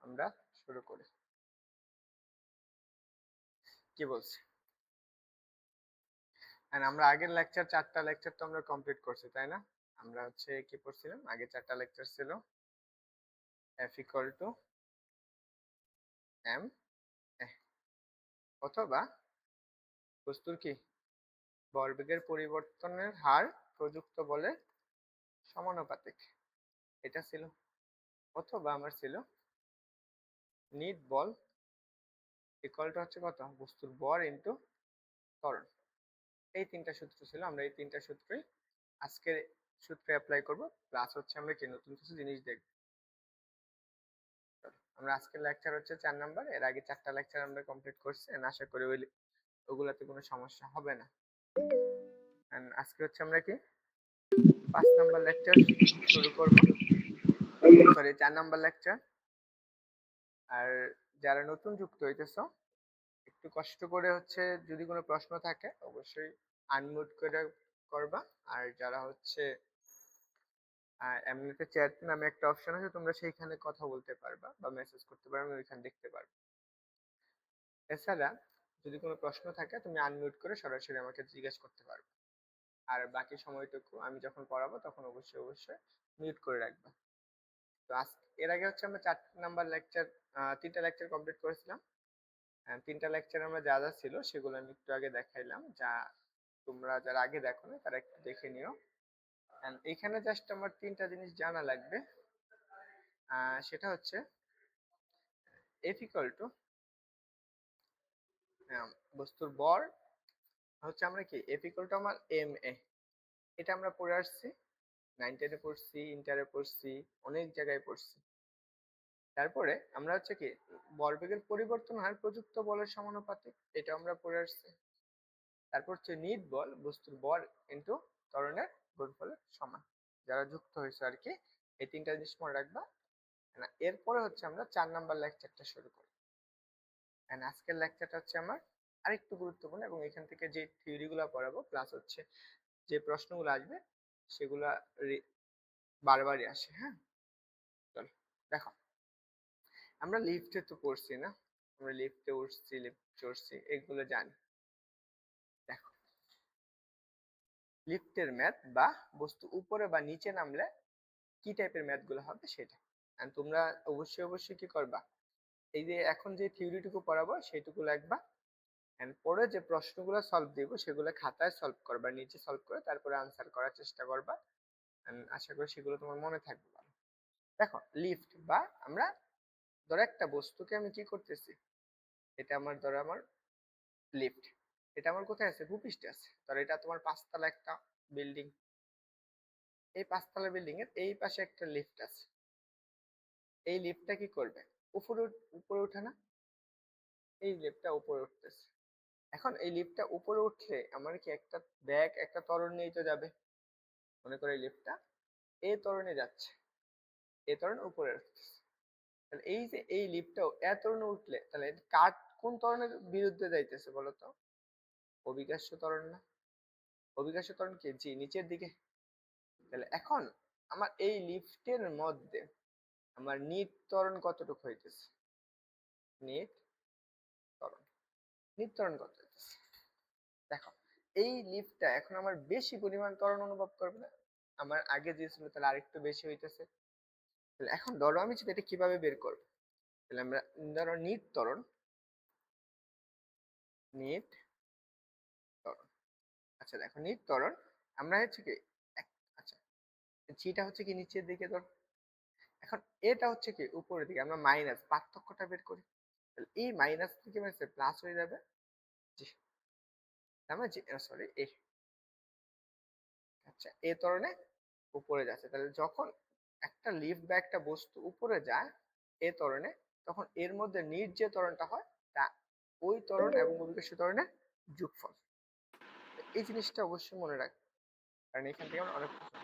আমরা শুরু করি। কি বলছি? আমরা আগের লেকচার 4টা লেকচার তো আমরা কমপ্লিট করছি, তাই না? আমরা হচ্ছে কি পড়ছিলাম? আগে 4টা লেকচার ছিল f equal to m a, অথবা বস্তুর কি ভরবেগের পরিবর্তনের হার প্রযুক্ত বলের সমানুপাতিক, এটা ছিল। অথবা আমার ছিল নিট বল ইকুয়াল টু হচ্ছে কত, বস্তুর ভর ইনটু ত্বরণ। এই তিনটা সূত্র ছিল। আমরা এই তিনটা সূত্রই আজকের সূত্রে অ্যাপ্লাই করব, প্লাস হচ্ছে আমরা কি নতুন কিছু জিনিস দেখব। আমরা আজকের লেকচার হচ্ছে 4 নাম্বার, এর আগে 4টা লেকচার আমরা কমপ্লিট করছি, আশা করি ওগুলাতে কোনো সমস্যা হবে না। আজকে হচ্ছে আমরা কি 5 নাম্বার লেকচার শুরু করব, সরি 4 নাম্বার লেকচার। আর যারা নতুন যুক্ত হইতেছো একটু কষ্ট করে হচ্ছে যদি কোনো প্রশ্ন থাকে অবশ্যই আনমিউট করে করবা। আর যারা হচ্ছে এমনিতে চ্যাট নামে একটা অপশন আছে, তোমরা সেইখানে কথা বলতে পারবা বা মেসেজ করতে পারবা, আমি ওইখানে দেখতে পারবো। এছাড়া যদি কোনো প্রশ্ন থাকে তুমি আনমিউট করে সরাসরি আমাকে জিজ্ঞেস করতে পারবে। আর বাকি সময়টুকু আমি যখন পড়াবো তখন অবশ্যই অবশ্যই মিউট করে রাখবা। তো এর আগে হচ্ছে আমরা 4 নাম্বার লেকচার 3টা লেকচার কমপ্লিট করেছিলাম। 3টা লেকচার আমরা যা যা ছিল সেগুলো আমি একটু আগে দেখাইলাম, যা তোমরা যারা আগে দেখো না তারা একটু দেখে নিও। এখানে জাস্ট আমার 3টা জিনিস জানা লাগবে। সেটা হচ্ছে F equal to বস্তুর ভর হচ্ছে আমরা কি F equal to আমার ma, এটা আমরা পড়ে আসছি 9 10-এ পড়ছি, ইন্টারে পড়ছি, অনেক জায়গায় পড়ছি। তারপরে আমরা হচ্ছে কি ভরবেগের পরিবর্তন হার প্রযুক্ত বলের সমানুপাতিক, এটা আমরা পড়ে আসছি। তারপর হচ্ছে নিট বল বস্তুর ভর ইনটু ত্বরণের গুণফলের সমান। যারা যুক্ত হয়েছে আর কি এই 3টা জিনিস মনে রাখবা। এরপরে হচ্ছে আমরা 4 নাম্বার লেকচারটা শুরু করি। আজকের লেকচারটা হচ্ছে আমার আরেকটু গুরুত্বপূর্ণ, এবং এখান থেকে যে থিওরিগুলো পড়াবো প্লাস হচ্ছে যে প্রশ্নগুলো আসবে সেগুলা বারবারই আসে। হ্যাঁ, চলো দেখো, আমরা লিফটে তো পড়ছি না, আমরা লিফটে উঠছি লিফট চড়ছি এগুলো জানি। দেখো, লিফটের ম্যাথ বা বস্তু উপরে বা নিচে নামলে কি টাইপের ম্যাথ গুলো হবে সেটা। আর তোমরা অবশ্যই অবশ্যই কি করবা, এই যে এখন যে থিওরিটুকু পড়াবো সেইটুকু লিখবা, এন্ড পরে যে প্রশ্নগুলো সলভ দিব সেগুলো খাতায় সলভ করবা, নিচে সলভ করে তারপরে আনসার করার চেষ্টা করবা। আশা করি সেগুলো তোমার মনে থাকবে ভালো। দেখো, লিফট বা আমরা ধরো একটা বস্তুকে আমি কি করতেছি, এটা আমার ধরো আমার লিফট, এটা আমার কোথায় আছে, ভূপৃষ্ঠে আছে। ধরো এটা তোমার 5তলা একটা বিল্ডিং, এই 5তলা বিল্ডিং এর এই পাশে একটা লিফট আছে। এই লিফটটা কি করবে, উপরে উপরে ওঠে না, এই লিফটটা উপরে উঠতেছে। এখন এই লিফটটা উপরে উঠলে আমার কি একটা ব্যাগ একটা ত্বরণ নিয়ে তো যাবে। মনে করো এই লিফটটা এই ত্বরণে যাচ্ছে, এই ত্বরণ উপরে উঠতেছে। তাহলে এই যে এই লিফটটাও এত ত্বরণে উঠলে তাহলে কার কোন ত্বরণের বিরুদ্ধে যাইতেছে বলতো, অভিকাশ্য ত্বরণ না? অভিকাশ্য ত্বরণ কি, জি নিচের দিকে। তাহলে এখন আমার এই লিফটের মধ্যে আমার নিট ত্বরণ কতটুকু হইতেছে, নিট ত্বরণ, নিট ত্বরণ কত হইতেছে। দেখো, এই লিফটটা এখন আমার বেশি পরিমাণ ত্বরণ অনুভব করবে না, আমার আগে যে ছিল তাহলে আরেকটু বেশি হইতেছে। তাহলে এখন ধরো আমি যদি এটা কিভাবে বের করব, তাহলে আমরা ধরো নিট ত্বরণ, নিট ত্বরণ। আচ্ছা দেখো, নিট ত্বরণ আমরা হচ্ছে কি আচ্ছা জিটা হচ্ছে কি নিচের দিকে ধর, এখন এটা হচ্ছে কি উপরের দিকে, আমরা মাইনাস পার্থক্যটা বের করি। তাহলে এই মাইনাস থেকে মাইনাসে প্লাস হয়ে যাবে, জি আমরা জি সরি এ, আচ্ছা এ ত্বরণে উপরে যাচ্ছে। তাহলে যখন একটা লিফট বা একটা বস্তু উপরে যায় এ ত্বরণে, তখন এর মধ্যে নিট যে ত্বরণটা হয় তা ওই ত্বরণ এবং অভিকর্ষ ত্বরণের যোগফল। এই জিনিসটা অবশ্যই মনে রাখবে, কারণ এখান থেকে আমরা অনেক প্রশ্ন।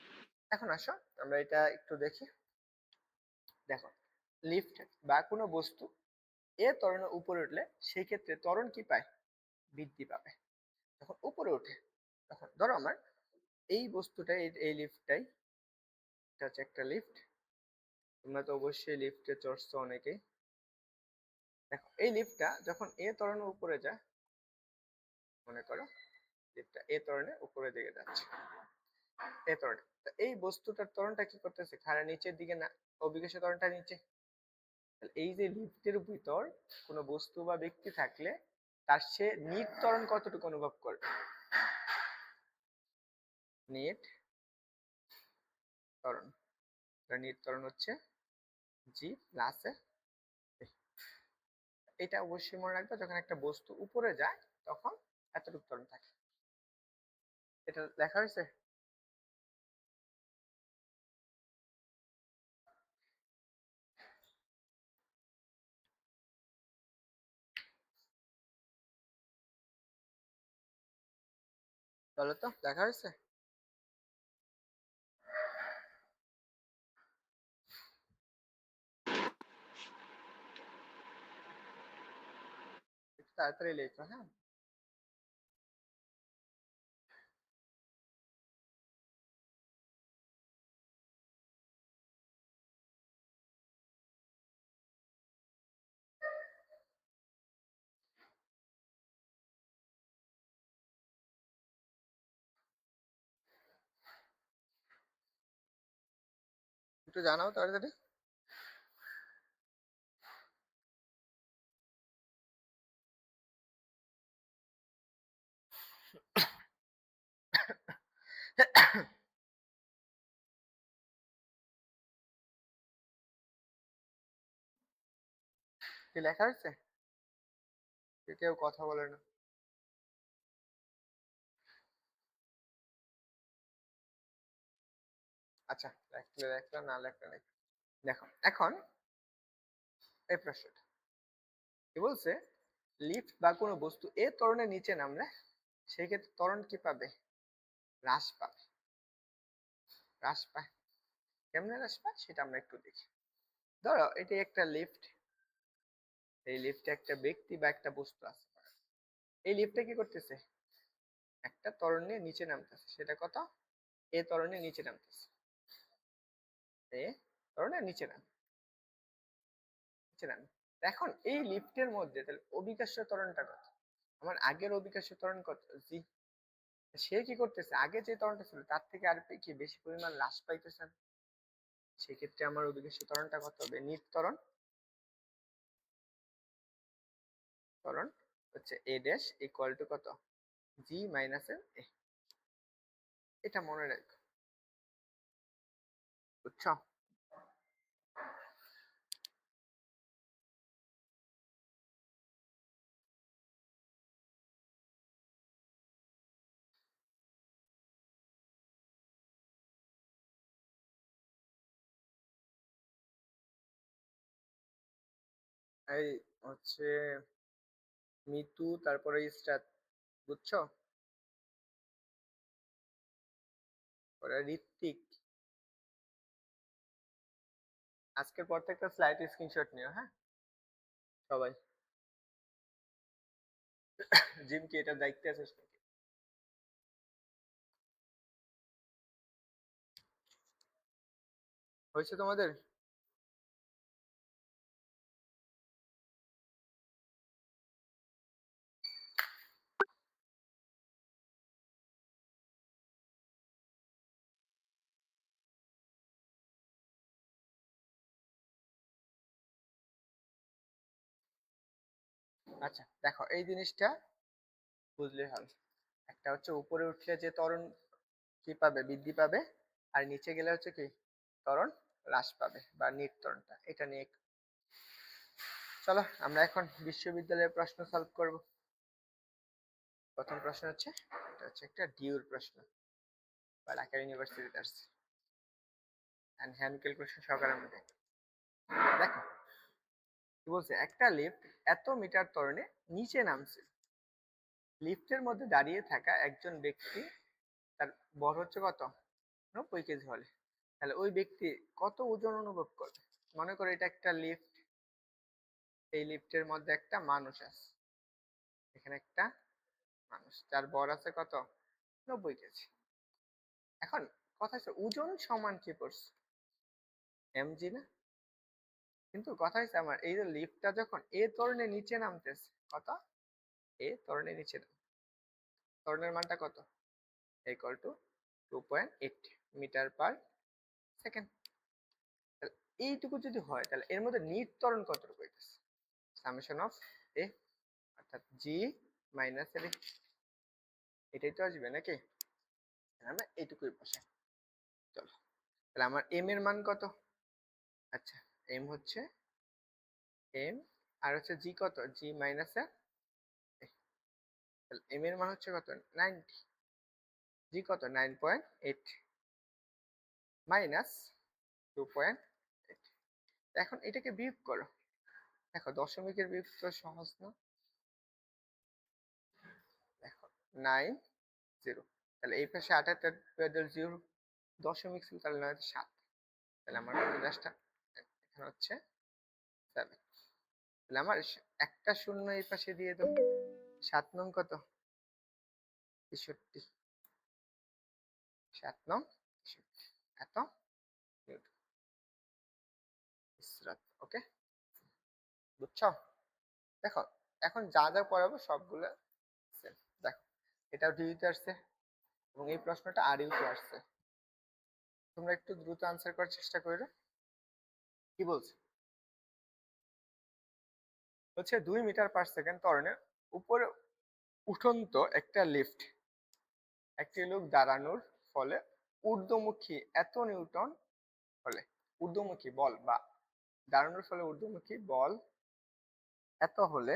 এখন আসো আমরা এটা একটু দেখি। দেখো, লিফট বা কোনো বস্তু এ ত্বরণে উপরে উঠলে সেই ক্ষেত্রে ত্বরণ কি পায়, বৃদ্ধি পাবে। যখন উপরে ওঠে তখন ধরো আমার এই বস্তুটাই এই লিফটটাই, এটা হচ্ছে একটা লিফট, তোমরা তো অবশ্যই লিফটে চড়ছো অনেকেই। দেখো এই লিফটটা যখন এ ত্বরণের উপরে যায়, মনে করো লিফটটা এ ত্বরণের উপরের দিকে যাচ্ছে, এ ত্বরণে, তো এই বস্তুটার ত্বরণটা কি করতেছে, খাড়া নিচের দিকে না, অভিকর্ষ ত্বরণটা নিচে। তাহলে এই যে লিফটের ভিতর কোনো বস্তু বা ব্যক্তি থাকলে তার সে নিট ত্বরণ কতটুকু অনুভব করবে? নিট ত্বরণ, নিট ত্বরণ হচ্ছে জি প্লাস এ। এটা অবশ্যই মনে রাখবে, যখন একটা বস্তু উপরে যায় তখন এতটুকু ত্বরণ থাকে। এটা লেখা হয়েছে? বলো তো, লেখা হয়েছে? একটু তাড়াতাড়ি লেখো, হ্যাঁ। একটু জানাও তাড়াতাড়ি। কি লেখা হয়েছে? কেউ কথা বলে না। আচ্ছা, লেখলে লেখলো, না লেখলে লেখ। দেখো এখন এই প্রশ্নটা কি বলছে, লিফট বা কোনো বস্তু এ ত্বরণের নিচে নামলে সেক্ষেত্রে ত্বরণ কি পাবে? হ্রাস পাবে। হ্রাস পায়। কেমনে হ্রাস পায় সেটা আমরা একটু দেখি। ধরো এটি একটা লিফট, এই লিফটে একটা ব্যক্তি বা একটা বস্তু আছে। এই লিফটটা কি করতেছে, একটা ত্বরণ নিয়ে নিচে নামতেছে, সেটা কত, এ ত্বরণে নিচে নামতেছে, এ ত্বরণে নিচে নাম, নিচে নাম। এখন এই লিফটের মধ্যে তাহলে অভিকর্ষ ত্বরণটা কত? আমার আগের অভিকর্ষ ত্বরণ কত, জি। সে কি করতেছে, আগে যে ত্বরণটা ছিল তার থেকে আর কি বেশি পরিমাণ হ্রাস পাইতেছেন, সেক্ষেত্রে আমার অভিকর্ষ ত্বরণটা কত হবে, নিট ত্বরণ, ত্বরণ হচ্ছে এ ড্যাশ ইকুয়াল টু কত, জি মাইনাস এ। এটা মনে রাখো, বুঝছো? এই হচ্ছে মিতু, তারপরে ইসরাত, বুঝছো? পরে ঋত্বিক। আজকের পর থেকে একটা স্লাইড স্ক্রিনশট নিও, হ্যাঁ সবাই। জিম কি এটার দায়িত্বে আছিস নাকি? হয়েছে তোমাদের? আচ্ছা দেখো এই জিনিসটা বুঝলে হবে। একটা হচ্ছে উপরে উঠলে যে ত্বরণ কি পাবে, বৃদ্ধি পাবে, আর নিচে গেলে হচ্ছে কি ত্বরণ হ্রাস পাবে বা নিট ত্বরণটা, এটা নিয়ে চলো আমরা এখন বিশ্ববিদ্যালয়ের প্রশ্ন সলভ করব। প্রথম প্রশ্ন হচ্ছে, এটা হচ্ছে একটা ডিউর প্রশ্ন বা ঢাকা ইউনিভার্সিটিতে আসছে, এন্ড হ্যান্ড ক্যালকুলেশন সহকারে আমরা দেখো। দেখো কি বলছে, একটা লিফট এত মিটার ত্বরণে নিচে নামছে, লিফটের মধ্যে দাঁড়িয়ে থাকা একজন ব্যক্তি, তার বর হচ্ছে কত, 90 কেজি হলে, তাহলে ওই ব্যক্তি কত ওজন অনুভব করবে? মনে করো এটা একটা লিফট, এই লিফটের মধ্যে একটা মানুষ আছে, এখানে একটা মানুষ, যার বর আছে কত, 90 কেজি। এখন কথা হচ্ছে ওজন সমান কি পড়ছে, এমজি না? কিন্তু কথা হচ্ছে আমার এই যে লিফটটা যখন এ ত্বরণের নিচে নামতেছে, কত এ ত্বরণের নিচে ত্বরণের মানটা কত equal to 2.8 metre per second. এইটুকু যদি হয় তাহলে এর মধ্যে নিট ত্বরণ কতটুকু হইতেছে, সামেশন অফ এ অর্থাৎ জি মাইনাস এল, এটাই তো আসবে নাকি? আমরা এইটুকুই বসাই। চলো তাহলে আমার এম এর মান কত? আচ্ছা এম হচ্ছে এম, আর হচ্ছে জি কত, জি মাইনাস এ, তাহলে এম এর মান হচ্ছে কত 90, জি কত 9.8 মাইনাস 2.8। এখন এটাকে বিয়োগ করো, দেখো দশমিকের বিয়োগ তো সহজ না, দেখো 9 0, তাহলে এই পাশে 8 0 দশমিক ছিল, তাহলে 7, তাহলে আমার কত জাস্ট এখানে হচ্ছে 7। তাহলে আমার একটা শূন্য এই পাশে দিয়ে দাও, 7 নং কত 63, 7 নং 63, এত নিউটন ইসরাত। ওকে বুঝছো? দেখো এখন যা যা পড়াবো সবগুলো সেম। দেখো এটাও ডিউতে আসছে এবং এই প্রশ্নটা আর ইউতে আসছে, তোমরা একটু দ্রুত আনসার করার চেষ্টা করো। কি বলছে? হচ্ছে 2 মিটার পার সেকেন্ড ত্বরণে উপরে উঠন্ত একটা লিফট, একটি লোক দাঁড়ানোর ফলে ঊর্ধ্বমুখী এত নিউটন হলে, ঊর্ধ্বমুখী বল বা দাঁড়ানোর ফলে ঊর্ধ্বমুখী বল এত হলে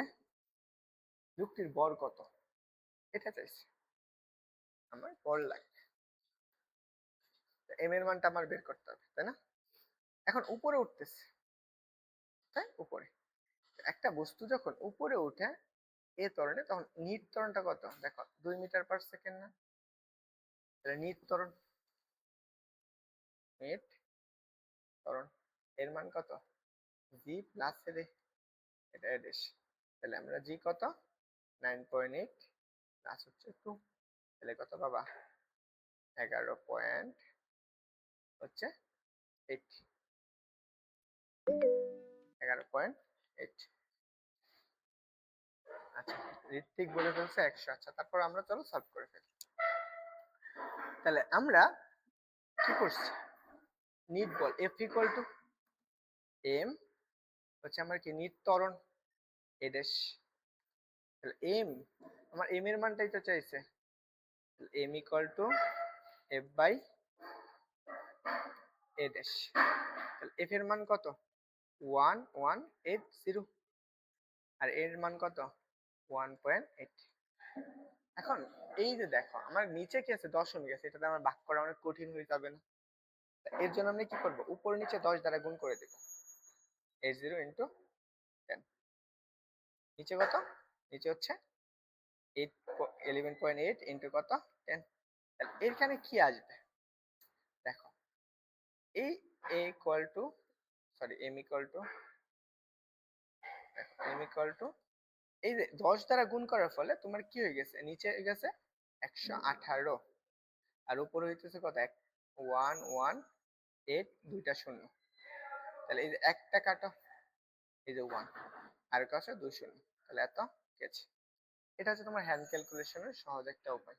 লোকটির বল কত, এটা চাইছে আমার, বল লাগবে, এম এর মানটা আমার বের করতে হবে তাই না? এখন উপরে উঠতেছে, তাই উপরে একটা বস্তু যখন উপরে উঠে এ ত্বরণে, তখন নিট ত্বরণটা কত দেখো 2 মিটার পার সেকেন্ড না, তাহলে নিট ত্বরণ, নিট ত্বরণ এর মান কত জি প্লাস এ, এটা এদেশ, তাহলে আমরা জি কত 9.8 প্লাস হচ্ছে 2, তাহলে কত বাবা 11.8 হচ্ছে 11.8। আচ্ছা ঋত্বিক বলে ফেলছে 100। আচ্ছা তারপর আমরা চলো সলভ করে ফেলি। তাহলে আমরা কি করছি, নিট বল এফ ইকুয়াল টু এম হচ্ছে আমার কি নিট ত্বরণ এ ড্যাশ, তাহলে এম আমার এম এর মানটাই তো চাইছে, M equal to F by A dash, তাহলে এফ এর মান কত 1180 আর এর মান কত 1.8। এখন এই যে দেখো আমার নিচে কি আছে দশমিক আছে, এটাতে আমার ভাগ করা অনেক কঠিন হয়ে যাবে না? এর জন্য আমি কি করব, উপর নিচে 10 দ্বারা গুণ করে দেব, 80 ইন্টু 10, নিচে কত, নিচে হচ্ছে 11.8 ইন্টু কত 10, তাহলে এখানে কি আসবে দেখো, এই A equal to sorry M equal to, M equal to এই যে 10 দ্বারা গুণ করার ফলে তোমার কি হয়ে গেছে, নিচে হয়ে গেছে 118 আর উপরে হইতেছে কত 118, দুইটা শূন্য, তাহলে এই যে একটা কাটো, এই যে 1 আর কাছে 2 শূন্য, তাহলে এত গেছে। এটা হচ্ছে তোমার হ্যান্ড ক্যালকুলেশনের সহজ একটা উপায়,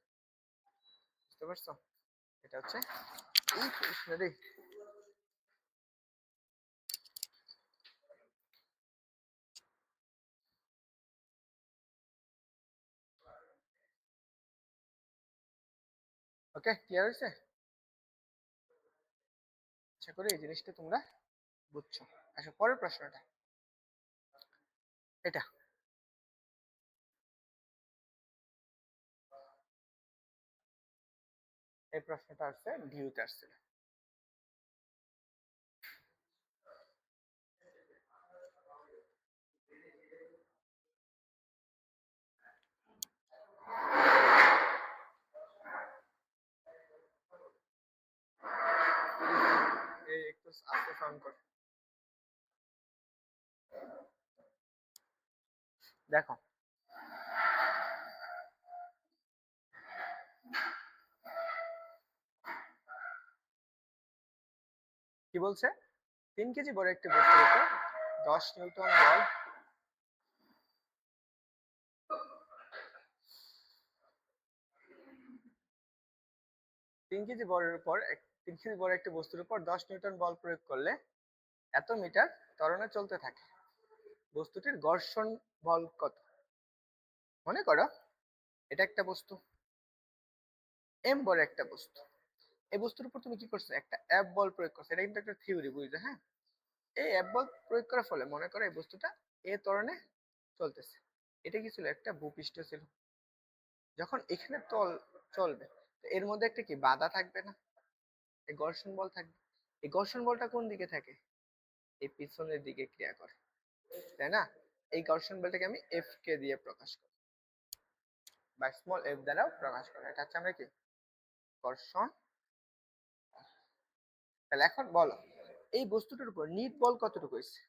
বুঝতে পারছো? এটা হচ্ছে এই প্রশ্নেরই। ওকে ক্লিয়ার হয়েছে? আশা করি এই জিনিসটা তোমরা বুঝছো। আচ্ছা পরের প্রশ্নটা এটা, এই প্রশ্নটা আসছে ডিউতে আসছে। এই একটু আস্তে সাউন্ড কর। দেখো কি বলছে, 3 কেজি বড় একটি বস্তুর উপর 10 নিউটন বল 3 কেজি বলের উপর 3 কেজি বড় একটা বস্তুর উপর 10 নিউটন বল প্রয়োগ করলে এত মিটার ত্বরণে চলতে থাকে। বস্তুটির ঘর্ষণ বল কত? মনে করো এটা একটা বস্তু, এম বড় একটা বস্তু। এই বস্তুর উপর তুমি কি করছো? একটা এফ বল প্রয়োগ করছো। এটা কিন্তু একটা থিওরি, বুঝছো? হ্যাঁ, এই এফ বল প্রয়োগ করার ফলে মনে করো এই বস্তুটা এ ত্বরণে চলতেছে। এটা কি ছিল? একটা ভূপৃষ্ঠ ছিল। যখন এখানে তল চলবে, তো এর মধ্যে একটা কি বাধা থাকবে না? এই ঘর্ষণ বল থাকবে। এই ঘর্ষণ বলটা কোন দিকে থাকে? এই পিছনের দিকে ক্রিয়া করে, তাই না? এই ঘর্ষণ বলটাকে আমি এফ কে দিয়ে প্রকাশ করি বা স্মল এফ দ্বারাও প্রকাশ করি। এটা হচ্ছে আমরা কি ঘর্ষণ। তাহলে এখন বলো এই বস্তুটার উপর নিট বল কতটুকু হয়েছে?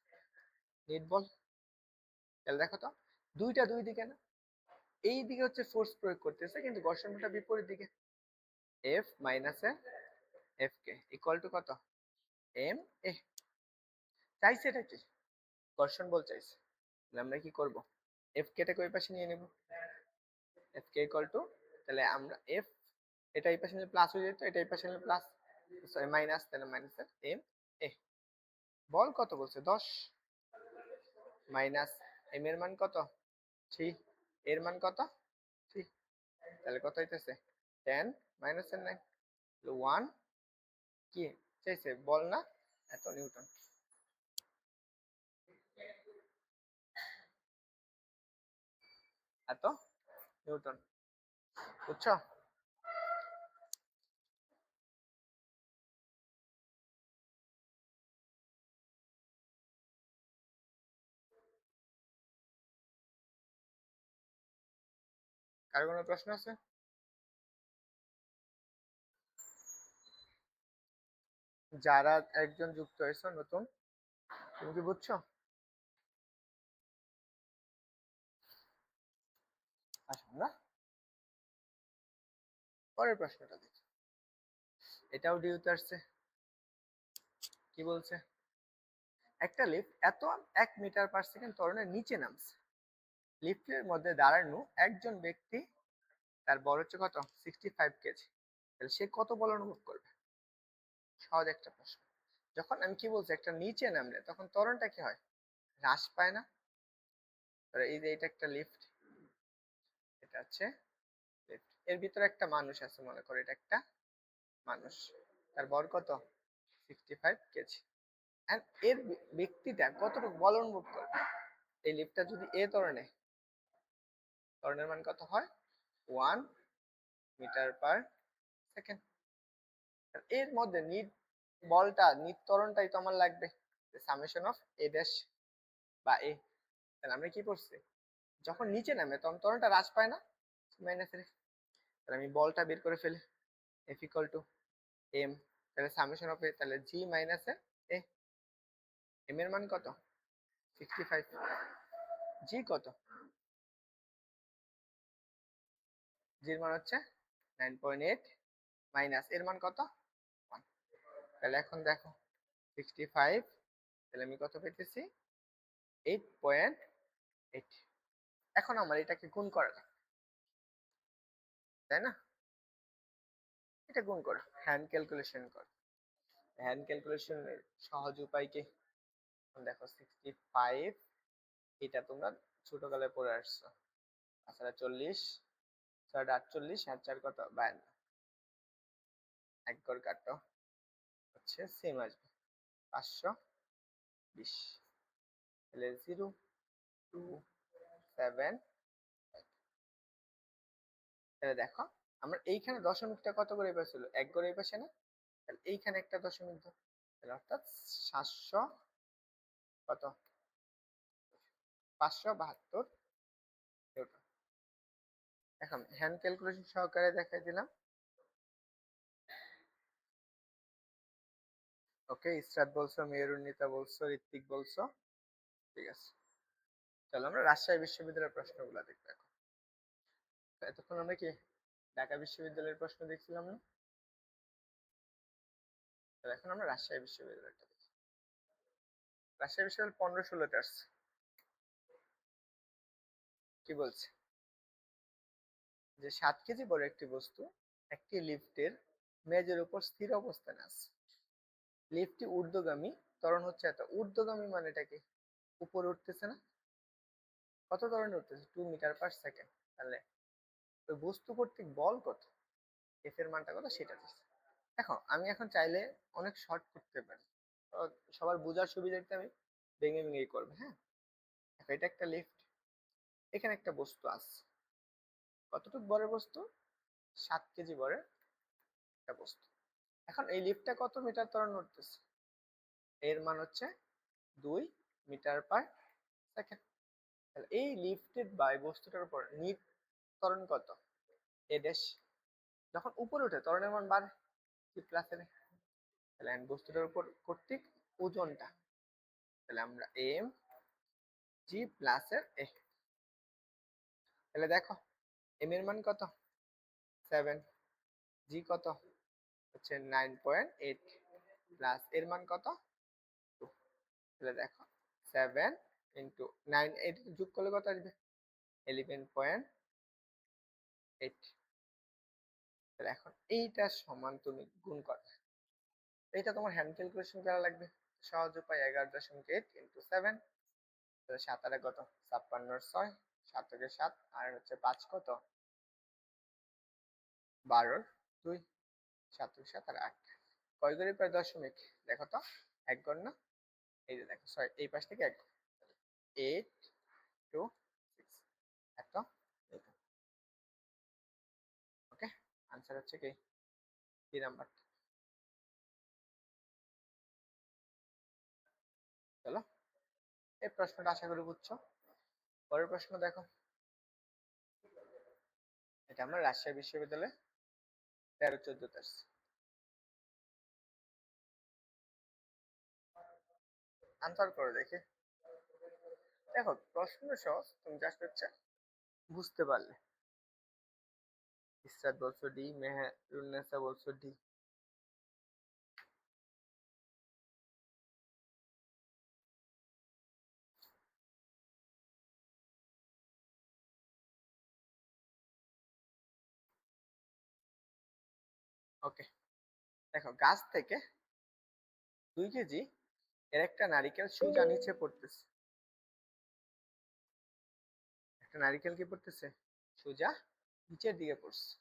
নিট বল, তাহলে দেখো তো দুইটা দুই দিকে না, এই দিকে হচ্ছে ফোর্স প্রয়োগ করতেছে কিন্তু ঘর্ষণ বলটা বিপরীত দিকে। F minus F K equal to কত? M A. চাইছে এটা কি? ঘর্ষণ বল চাইছে। তাহলে আমরা কি করব? এফ কে টাকে ওই পাশে নিয়ে নেব। এফ কে ইকুয়াল টু, তাহলে আমরা এফ, এটা এই পাশে নিলে প্লাস হয়ে যেত, এটা এই পাশে নিলে প্লাস, সরি মাইনাস, তাহলে মাইনাস এম এ। বল কত বলছে? 10 মাইনাস এম এর মান কত? 3, এর মান কত? 3। তাহলে কত হইতেছে? 10 মাইনাস 9, 1 কি চাইছে? বল না, এত নিউটন। এত নিউটন, বুঝছো? কার কোনো প্রশ্ন আছে? যারা একজন যুক্ত হয়েছে নতুন, তুমি কি বুঝছো? আসো আমরা পরের প্রশ্নটা দেখি। এটাও ডিউতে আসছে। কি বলছে? একটা লিফট এত 1 মিটার/সেকেন্ড ত্বরণের নিচে নামছে। লিফটের মধ্যে দাঁড়ানো একজন ব্যক্তি, তার বল হচ্ছে কত? 65 কেজি। তাহলে সে কত বল অনুভব করবে? সহজ একটা প্রশ্ন। যখন আমি কি বলছি একটা নিচে নামলে তখন ত্বরণটা কি হয়? হ্রাস পায় না? এই যে এটা একটা লিফট, এটা হচ্ছে লিফট, এর ভিতরে একটা মানুষ আছে, মনে করো এটা একটা মানুষ, তার ভর কত? 65 কেজি। এন্ড এর ব্যক্তিটা কতটুকু বল অনুভব করে? এই লিফটটা যদি এ ত্বরণে, ত্বরণের মান কত হয়? 1 মিটার/সেকেন্ড। এর মধ্যে নিট বলটা, নিট ত্বরণটাই তো আমার লাগবে, সামেশন অফ এ ড্যাশ বা এ। তাহলে আমরা কি করছি? যখন নিচে নামে তখন ত্বরণটা হ্রাস পায় না? মাইনাস এর। তাহলে আমি বলটা বের করে ফেলি, এফ ইকুয়াল টু এম, তাহলে সামেশন অফ এ, তাহলে জি মাইনাস এ। এম এর মান কত? 65। জি কত? জির মান হচ্ছে 9.8 মাইনাস এর মান কত? 1। তাহলে এখন দেখো 65, তাহলে আমি কত পেতেছি? 8.8। এখন আমার এটাকে গুণ করা লাগবে, তাই না? এটা গুণ করো, হ্যান্ড ক্যালকুলেশন করো। হ্যান্ড ক্যালকুলেশনের সহজ উপায় কি? দেখো 65, এটা তোমরা ছোটকালে পড়ে আসছো। তাছাড়া 40, 4 48, আর 4 কত? 52। এক ঘর কাটো, হচ্ছে সেম আসবে 520। তাহলে 0, 2, 7। তাহলে দেখো আমরা এইখানে দশমিকটা কত করে পেয়েছিল? এক করে পাশে না? তাহলে এইখানে একটা দশমিক দাও, তাহলে অর্থাৎ 700 কত? 572 নিউটন। এখন হ্যান্ড ক্যালকুলেশন সহকারে দেখাই দিলাম। ওকে, ইসরাত বলছো, মেহরুন্নিতা বলছো, ঋত্বিক বলছো, ঠিক আছে। চলো আমরা রাজশাহী বিশ্ববিদ্যালয়ের প্রশ্নগুলো দেখবো এখন। তো এতক্ষণ আমরা কি ঢাকা বিশ্ববিদ্যালয়ের প্রশ্ন দেখছিলাম না? তো এখন আমরা রাজশাহী বিশ্ববিদ্যালয়টা দেখি। রাজশাহী বিশ্ববিদ্যালয় 15-16তে আসছে। কি বলছে যে 7 কেজি বড় একটি বস্তু একটি লিফটের মেঝের উপর স্থির অবস্থানে আছে। লিফটটি ঊর্ধ্বগামী, ত্বরণ হচ্ছে এত। ঊর্ধ্বগামী মানেটা কি? উপরে উঠতেছে না? কত ত্বরণে উঠতেছে? 2 মিটার/সেকেন্ড। তাহলে ওই বস্তু কর্তৃক বল কত, এফ এর মানটা কত সেটা দিচ্ছে। দেখো আমি এখন চাইলে অনেক শর্ট করতে পারি, তো সবার বোঝার সুবিধার্থে আমি ভেঙে ভেঙেই করবো। হ্যাঁ, দেখো এটা একটা লিফট, এখানে একটা বস্তু আছে। কতটুকু বড় বস্তু? 7 কেজি বড় একটা বস্তু। এখন এই লিফটটা কত মিটার ত্বরণ উঠতেছে? এর মান হচ্ছে 2 মিটার/সেকেন্ড। তাহলে এই লিফটেড বাই বস্তুটার উপর নিট ত্বরণ কত? A dash. যখন উপরে ওঠে ত্বরণের মান বাড়ে, কি প্লাস এর। তাহলে বস্তুটার উপর কর্তৃক ওজনটা, তাহলে আমরা এম জি প্লাস এর এ। তাহলে দেখো এম এর মান কত? 7। জি কত? হচ্ছে 9.8 প্লাস এর মান কত? 2। তাহলে দেখো 7 ইন্টু 9, 8 যোগ করলে কত আসবে? 11.8। তাহলে এখন এইটা সমান তুমি গুণ করো। এটা তোমার হ্যান্ড ক্যালকুলেশন করা লাগবে। সহজ উপায় 11.8 ইন্টু 7। তাহলে 7 আর কত? 56 6, 7 থেকে 7 আর হচ্ছে 5 কত? 12 2, 7 থেকে 7 আর 8। কয় ঘরে প্রায় দশমিক? দেখো তো, এক ঘর না? এই যে দেখো, সরি এই পাশ থেকে এক ঘর। 8 2 6 এত। ওকে, আনসার হচ্ছে কি? 3 নাম্বার। চলো এই প্রশ্নটা আশা করি বুঝছো। পরের প্রশ্ন দেখো, এটা আমরা রাজশাহী বিশ্ববিদ্যালয়ে 13-14তে আসছে। আনসার করে দেখি। দেখো প্রশ্ন সহজ, তুমি জাস্ট হচ্ছে বুঝতে পারলে। ইসরাত বলছো ডি, মেহেরুন্নেসা বলছো ডি। ওকে, দেখো গাছ থেকে 2 কেজি এর একটা নারিকেল সোজা নিচে পড়তেছে। একটা নারিকেল কি পড়তেছে? সোজা নিচের দিকে পড়ছে।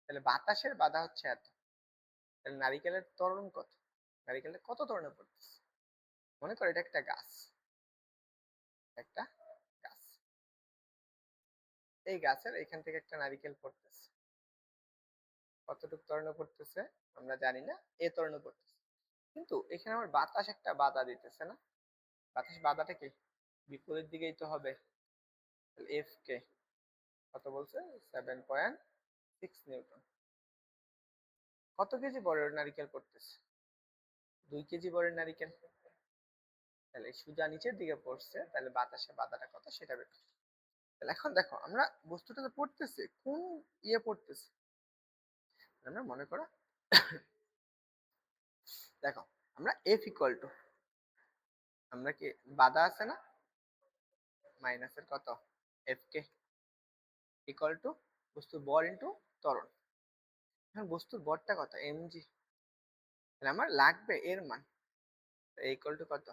তাহলে বাতাসের বাধা হচ্ছে এত। তাহলে নারিকেলের ত্বরণ কত? নারিকেলটা কত ত্বরণে পড়তেছে? মনে করো এটা একটা গাছ, একটা গাছ। এই গাছের এখান থেকে একটা নারিকেল পড়তেছে। কতটুকু ত্বরণে পড়তেছে আমরা জানি না, এ ত্বরণে পড়তেছে। কিন্তু এখানে আমার বাতাস একটা বাধা দিতেছে না? বাতাস বাধাটা কি? বিপরীত দিকেই তো হবে। এফ কে কত বলছে? 7.6 নিউটন। কত কেজি বড় নারিকেল পড়তেছে? 2 কেজি বড় নারিকেল। তাহলে সোজা নিচের দিকে পড়ছে, তাহলে বাতাসে বাধাটা কত সেটা বের করতে। তাহলে এখন দেখো আমরা বস্তুটা তো পড়তেছে, কোন ইয়ে পড়তেছে? আমরা মনে করো দেখো আমরা এফ ইকুয়াল টু, আমরা কি বাধা আছে না মাইনাসের কত এফ কে ইকুয়াল টু বস্তুর বর ইন্টু ত্বরণ। এখন বস্তুর বরটা কত? M G. তাহলে আমার লাগবে এর মান ইকুয়াল টু কত?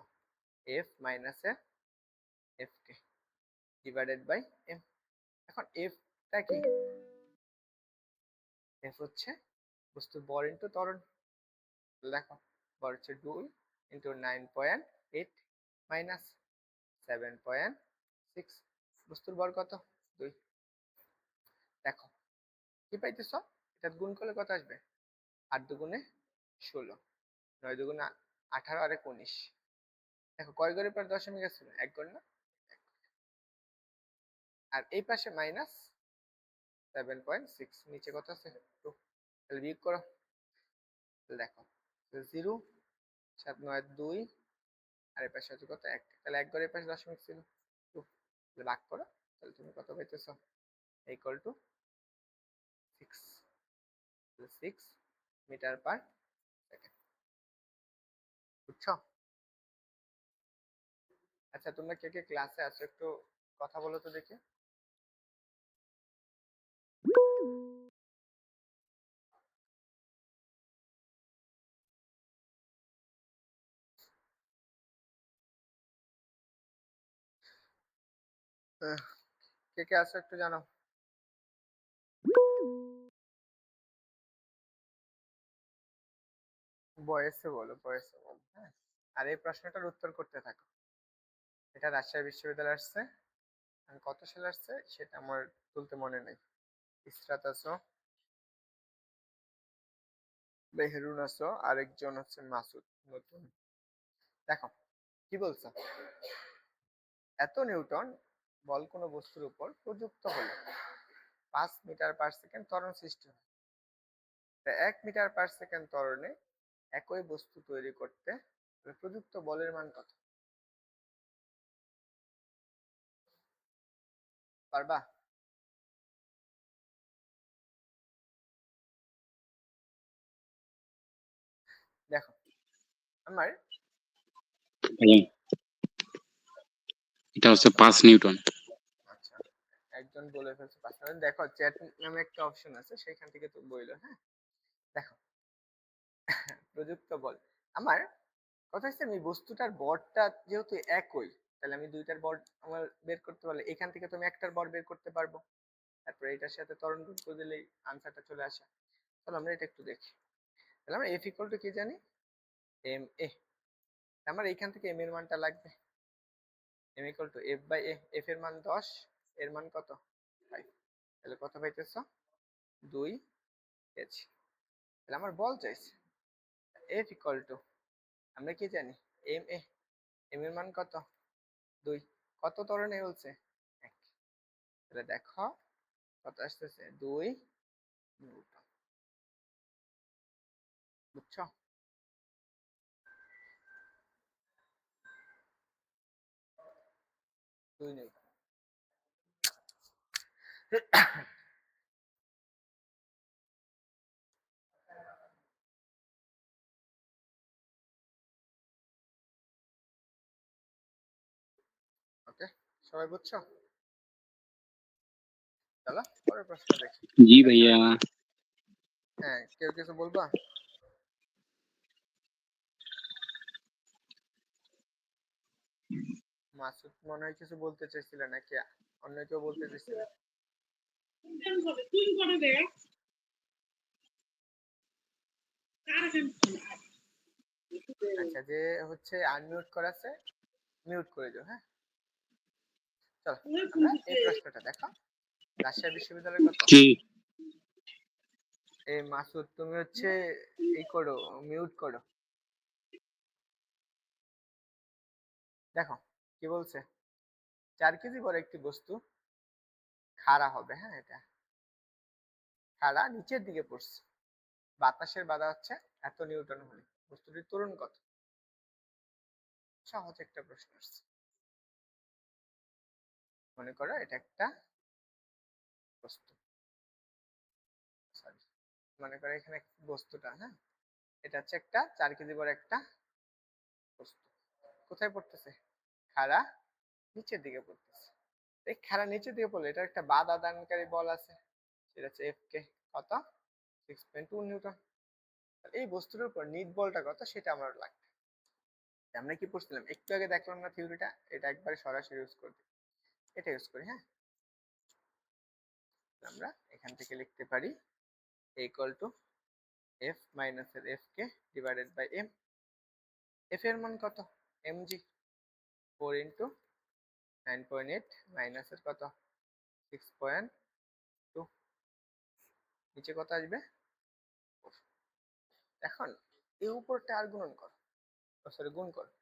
এফ মাইনাস এফ কে ডিভাইডেড বাই এম। এখন এফটা কি? এফ হচ্ছে বস্তুর বর ইন্টু ত্বরণ। দেখো বর হচ্ছে 2 ইন্টু 9.8 মাইনাস 7.6। বস্তুর বর কত? 2। দেখো কি পাইতেছ? এটা গুণ করলে কত আসবে? 8 দুগুণে 16, 9 দুগুণে 18 আর 19। দেখো কয় ঘরের পর দশমিক আছে? এক ঘর না? আর এই পাশে মাইনাস 7.6, নিচে কত আছে? 2। তাহলে বিয়োগ করো। দেখো 0, 7 9 2 আর এই পাশে আছে কত? 1। তাহলে এক ঘরের পাশে দশমিক ছিল 2। তাহলে ভাগ করো, তাহলে তুমি কত পাইতেছো? Equal to 6। 6 মিটার/সেকেন্ড। বুঝছো? আচ্ছা, তোমরা কে কে ক্লাসে আছো একটু কথা বলো তো দেখি। আহ, কে কে আছো একটু জানাও। বয়সে বলো, বয়সে বলো, হ্যাঁ। আর এই প্রশ্নটার উত্তর করতে থাকো। এটা রাজশাহী বিশ্ববিদ্যালয় আসছে। আর কত সালে আসছে সেটা আমার তুলতে মনে নেই। ইসরাত আছো, বেহরুন আছো, আরেকজন হচ্ছে মাসুদ নতুন। দেখো কি বলছো, এত নিউটন বল কোনো বস্তুর উপর প্রযুক্ত হলে 5 মিটার/সেকেন্ড ত্বরণ সৃষ্টি হয়। 1 মিটার/সেকেন্ড ত্বরণে একই বস্তু তৈরি করতে প্রযুক্ত বলের মান কত? পারবা? দেখো আমার, ভাইয়া, এটা হচ্ছে 5 নিউটন। আচ্ছা, একজন বলে ফেলছে 5 মিটার। দেখো চ্যাট নামে একটা অপশন আছে, সেখান থেকে তো বইলো, হ্যাঁ। দেখো প্রযুক্ত বল আমার কথা হচ্ছে, আমি বস্তুটার বরটা যেহেতু একই, তাহলে আমি দুইটার বর আমার বের করতে পারলে এখান থেকে তুমি একটার বর বের করতে পারবো। তারপরে এটার সাথে ত্বরণ গুণ করে দিলেই আনসারটা চলে আসে। তাহলে আমরা এটা একটু দেখি। তাহলে আমরা এফ ইকুয়াল টু কি জানি? M A. আমার এইখান থেকে এম এর মানটা লাগবে। M equal to F by A. F এর মান 10, এর মান কত? 5। তাহলে কত পাইতেছ? 2 পেয়েছি। তাহলে আমার বল চাইছে। এফ ইকুয়াল টু, আমরা কি জানি? এম এ। এম এর মান কত? 2। কত ত্বরণে বলছে? 1। তাহলে দেখো কত আসতেছে, 2 নিউটন। বুঝছো? 2 নিউটন। ওকে, সবাই বুঝছো? চলো পরের প্রশ্ন দেখি। জি আচ্ছা, ভাইয়া। হ্যাঁ, কেউ কিছু বলবা? মাসুদ মনে হয় কিছু বলতে চাইছিলে, নাকি অন্য কেউ বলতে চাইছিলে? আচ্ছা, যে হচ্ছে আনমিউট করা আছে মিউট করে দিও, হ্যাঁ। চলো আমরা এই প্রশ্নটা দেখো। রাজশাহী বিশ্ববিদ্যালয় কত? কি? এই মাসুদ তুমি হচ্ছে এই করো, মিউট করো। দেখো কি বলছে, 4 কেজি বড় একটি বস্তু খাড়া হবে, হ্যাঁ। এটা খাড়া নিচের দিকে পড়ছে, বাতাসের বাধা হচ্ছে এত নিউটন হলে বস্তুটির ত্বরণ কত? সহজ একটা প্রশ্ন আসছে। মনে করো এটা একটা বস্তু, সরি, মনে করো এখানে বস্তুটা, হ্যাঁ, এটা হচ্ছে একটা 4 কেজি বড় একটা বস্তু। কোথায় পড়তেছে? খাড়া নিচের দিকে পড়তেছে। এই খাড়া নিচের দিকে পড়লে এটা একটা বাধা দানকারী বল আছে, সেটা হচ্ছে এফ কে। কত? 6.2 নিউটন। এই বস্তুর উপর নিট বলটা কত সেটা আমার লাগবে। আমরা কি পড়ছিলাম একটু আগে, দেখলাম না থিওরিটা? এটা একবারে সরাসরি ইউজ করবে, এটা ইউজ করি, হ্যাঁ। আমরা এখান থেকে লিখতে পারি ইকুয়াল টু এফ মাইনাস এর এফ কে ডিভাইডেড বাই এম। এফ এর মান কত? এম জি। 4 × 9.8 মাইনাস এর কত? 6.2। নিচে কত আসবে? 4। এখন এই উপরটা আর গুণন করো, সরি গুণ করো।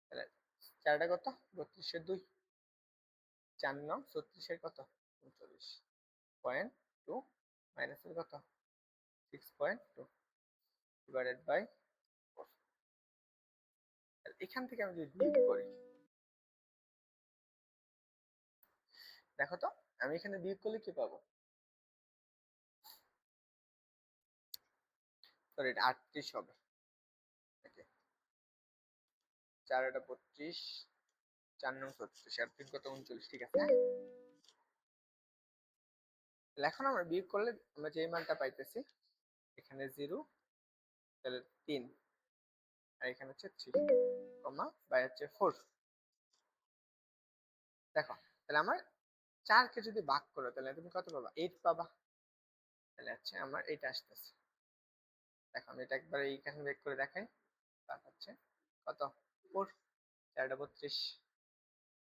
তাহলে 4টা কত? 32 এর 2। 4 9 36 এর কত? 39.2 মাইনাস এর কত? 6.2 ডিভাইডেড বাই 4। এখান থেকে আমি যদি বিয়োগ করি, দেখো তো আমি এখানে বিয়োগ করলে কি পাবো? সরি, এটা 38 হবে। 4 এটা 32, 4 নং 36 আর 3 কত 39, ঠিক আছে। তাহলে এখন আমরা বিয়োগ করলে আমরা যে মানটা পাইতেছি, এখানে 0, তাহলে 3, আর এখানে হচ্ছে 3, কমা বাই হচ্ছে 4। দেখো তাহলে আমার 4 কে যদি ভাগ করো তাহলে তুমি কত পাবা? 8 পাবা। তাহলে হচ্ছে আমার এটা আসতেছে। দেখো আমি এটা একবার এইখানে বের করে দেখাই। তার হচ্ছে কত? 4, 4 32,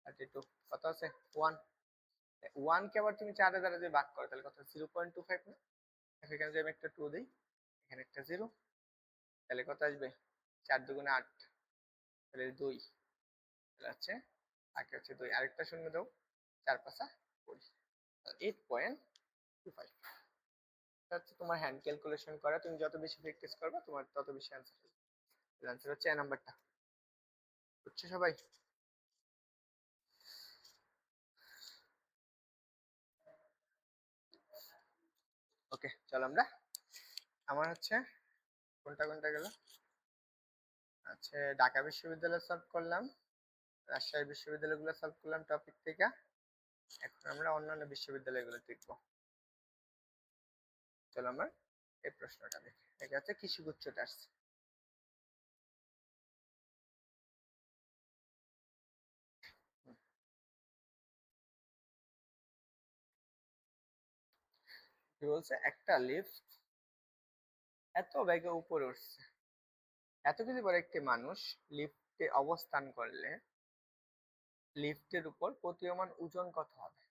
32, কত আছে? 1। 1 কে আবার তুমি 4 দ্বারা যদি ভাগ করো তাহলে কত? 0.25 না? এখানে যদি আমি একটা 2 দেই, এখানে একটা 0, তাহলে কত আসবে? 4 দুগুণে 8, তাহলে 2, তাহলে হচ্ছে আগে হচ্ছে 2, আরেকটা শূন্য দাও, 4 5 20, 8.25। হচ্ছে তোমার হ্যান্ড ক্যালকুলেশন করা, তুমি যত বেশি প্র্যাকটিস করবে তোমার তত বেশি অ্যান্সার হবে। অ্যান্সার হচ্ছে এ নাম্বারটা। বুঝছো সবাই? ওকে, চলো আমরা, আমার হচ্ছে কোনটা কোনটা গেল? আচ্ছা, ঢাকা বিশ্ববিদ্যালয় সলভ করলাম, রাজশাহী বিশ্ববিদ্যালয়গুলো সলভ করলাম টপিক থেকে। এখন আমরা অন্যান্য বিশ্ববিদ্যালয়গুলো দেখবো। চলো আমরা এই প্রশ্নটা দেখি। এটা হচ্ছে কৃষিগুচ্ছতে আসছে। কি বলছে? একটা লিফট এত বেগে উপরে উঠছে, এত কিছু পরে একটি মানুষ লিফটে অবস্থান করলে লিফটের উপর প্রতীয়মান ওজন কত হবে?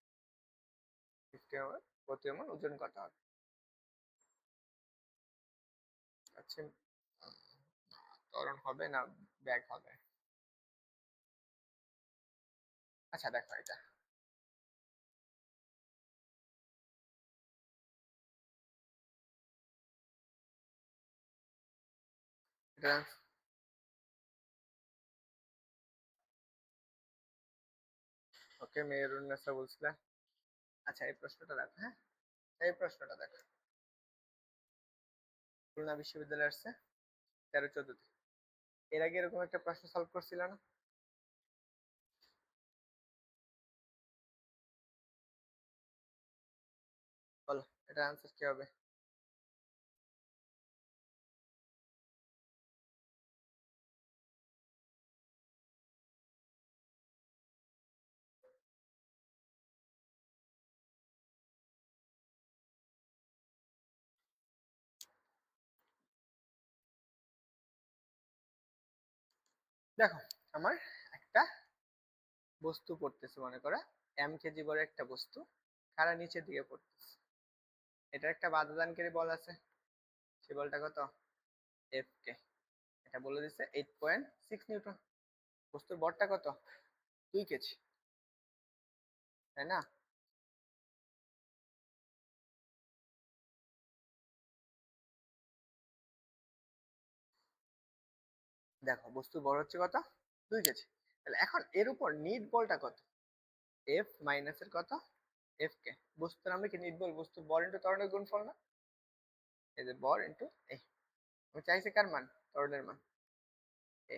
লিফটের উপর প্রতীয়মান ওজন কত হবে? আচ্ছা, ত্বরণ হবে না ব্যাগ হবে? আচ্ছা দেখো এটা, এটা ওকে, মেহেরুন্নেসা বলছিলেন। আচ্ছা এই প্রশ্নটা দেখো, হ্যাঁ এই প্রশ্নটা দেখো, খুলনা বিশ্ববিদ্যালয় আসছে 13-14-তে। এর আগে এরকম একটা প্রশ্ন সলভ করছিল না? বলো এটার আনসার কি হবে? দেখো আমার একটা বস্তু পড়তেছে, মনে করো কেজি বড় একটা বস্তু খাড়া নিচের দিকে পড়তেছে, এটা একটা বাধাদানকারী বল আছে, সে বলটা কত? এফ কে। এটা বলে দিচ্ছে 8.6 নিউটন। বস্তুর ভরটা কত? 2 কেজি, তাই না? দেখো বস্তুর ভর হচ্ছে কত? 2 কেজি। তাহলে এখন এর উপর নিট বলটা কত? এফ মাইনাস এর কত? এফ কে। বস্তুর আমরা কি নিট বল, বস্তুর বল ইন্টু ত্বরণের গুণফল না? এই যে বল ইন্টু এ, আমি চাইছি কার মান? ত্বরণের মান। এ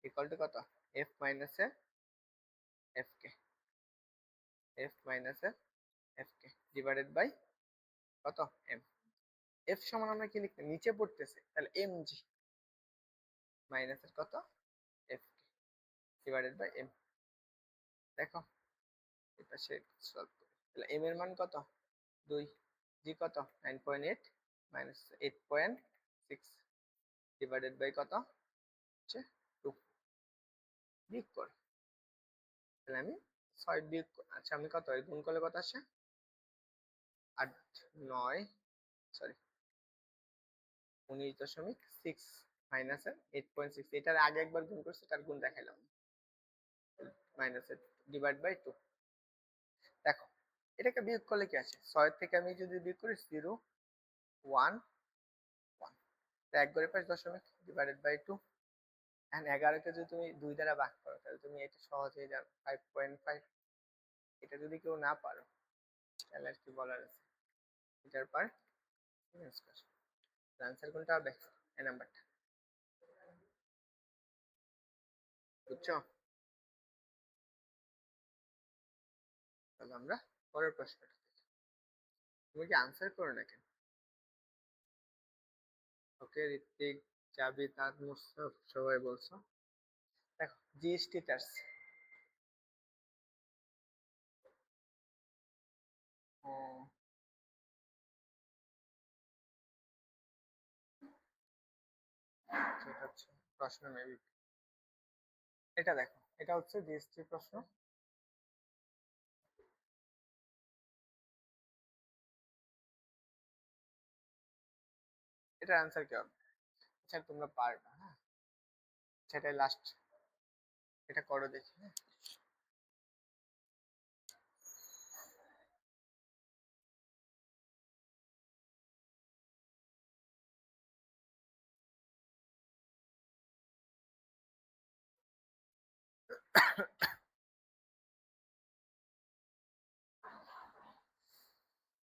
ইকুয়াল টু কত? এফ মাইনাস এ এফ কে, এফ মাইনাস এ এফ কে ডিভাইডেড বাই কত? এম। এফ সমান আমরা কি লিখতে, নিচে পড়তেছে তাহলে এম জি মাইনাস এর কত? এফ কে ডিভাইডেড বাই এম। দেখো এটা সে সলভ করে, তাহলে এম এর মান কত? 2, জি কত? 9.8 মাইনাস 8.6 ডিভাইডেড বাই কত হচ্ছে 2। বিয়োগ কর, তাহলে আমি 6 বিয়োগ আচ্ছা আমি কত গুণ করলে কত আসে? 8 9 সরি 19.6 মাইনাস 8.6, এটার আগে একবার গুণ করছি তার গুণ দেখাইলাম, মাইনাস ডিভাইড বাই 2। দেখো এটাকে বিয়োগ করলে কি আছে? 6 থেকে আমি যদি বিয়োগ করি 0 1 1, এক ঘরে 5 দশমিক ডিভাইডেড বাই 2। এখন 11 কে যদি তুমি 2 দ্বারা ভাগ করো তাহলে তুমি এটা সহজেই জানো 5.5। এটা যদি কেউ না পারো তাহলে আর কি বলার আছে, মিটার পার স্কয়ার। আনসার কোনটা হবে? এই নাম্বারটা। বুঝছো? চলো আমরা পরের প্রশ্নটা দেখি। তুমি কি আনসার করো না কেন? ওকে, ঋত্বিক, জাবিদ, আর মুস্তাফ সবাই বলছো। দেখো জিএসটি ট্যাক্স। সেটা হচ্ছে প্রশ্ন মেবি। এটা দেখো, এটা হচ্ছে জিএসটি প্রশ্ন। এটার আনসার কি হবে? আচ্ছা তোমরা পারবে, হ্যাঁ সেটাই লাস্ট। এটা করো দেখি, হ্যাঁ।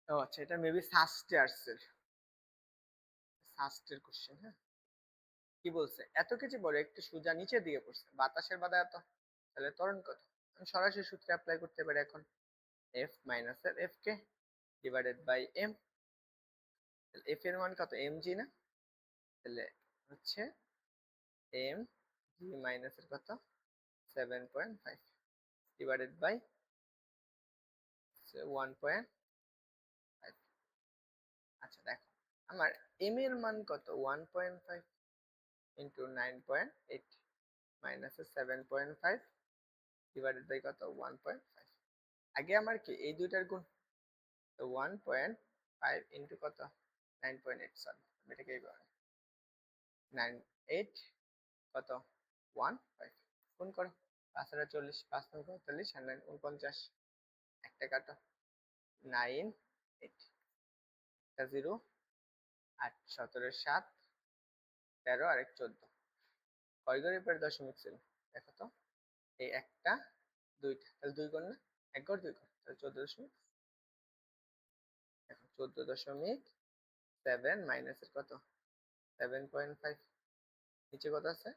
ও আচ্ছা, এটা মেবি সাস্টার্সের কোশ্চেন, হ্যাঁ। কি বলছে? এত কেজি বড় একটি সুজা নিচের দিকে পড়ছে, বাতাসের বাধা এত, তাহলে ত্বরণ কত? আমি সরাসরি সূত্রে অ্যাপ্লাই করতে পারি এখন। এফ মাইনাস এর এফ কে ডিভাইডেড বাই এম। এফ এর মান কত? এম জি না? তাহলে হচ্ছে এম জি মাইনাস এর কত? 7.5 ডিভাইডেড বাই 1.5। আচ্ছা দেখো, আমার এম এর মান কত? 1.5 ইন্টু 9.8 মাইনাস 7.5 ডিভাইডেড বাই কত? 1.5। আগে আমার কি এই দুইটার গুণ, তো 1.5 ইন্টু কত? 9.8, সরি আমি এটাকে এইভাবে 9.8 কত? 1.5 গুণ করো। 5 আর 40, 5 9 45 আর 9 49। একটা কাটো, 9 8, একটা 0, 8 17 7 13 আর 1 14। কয় ঘরের পরে দশমিক ছিল দেখো তো? এই একটা দুইটা, তাহলে 2 ঘর না? 1 ঘর 2 ঘর, তাহলে 14 দশমিক। দেখো 14.7 মাইনাস এর কত? 7.5, নিচে কত আছে?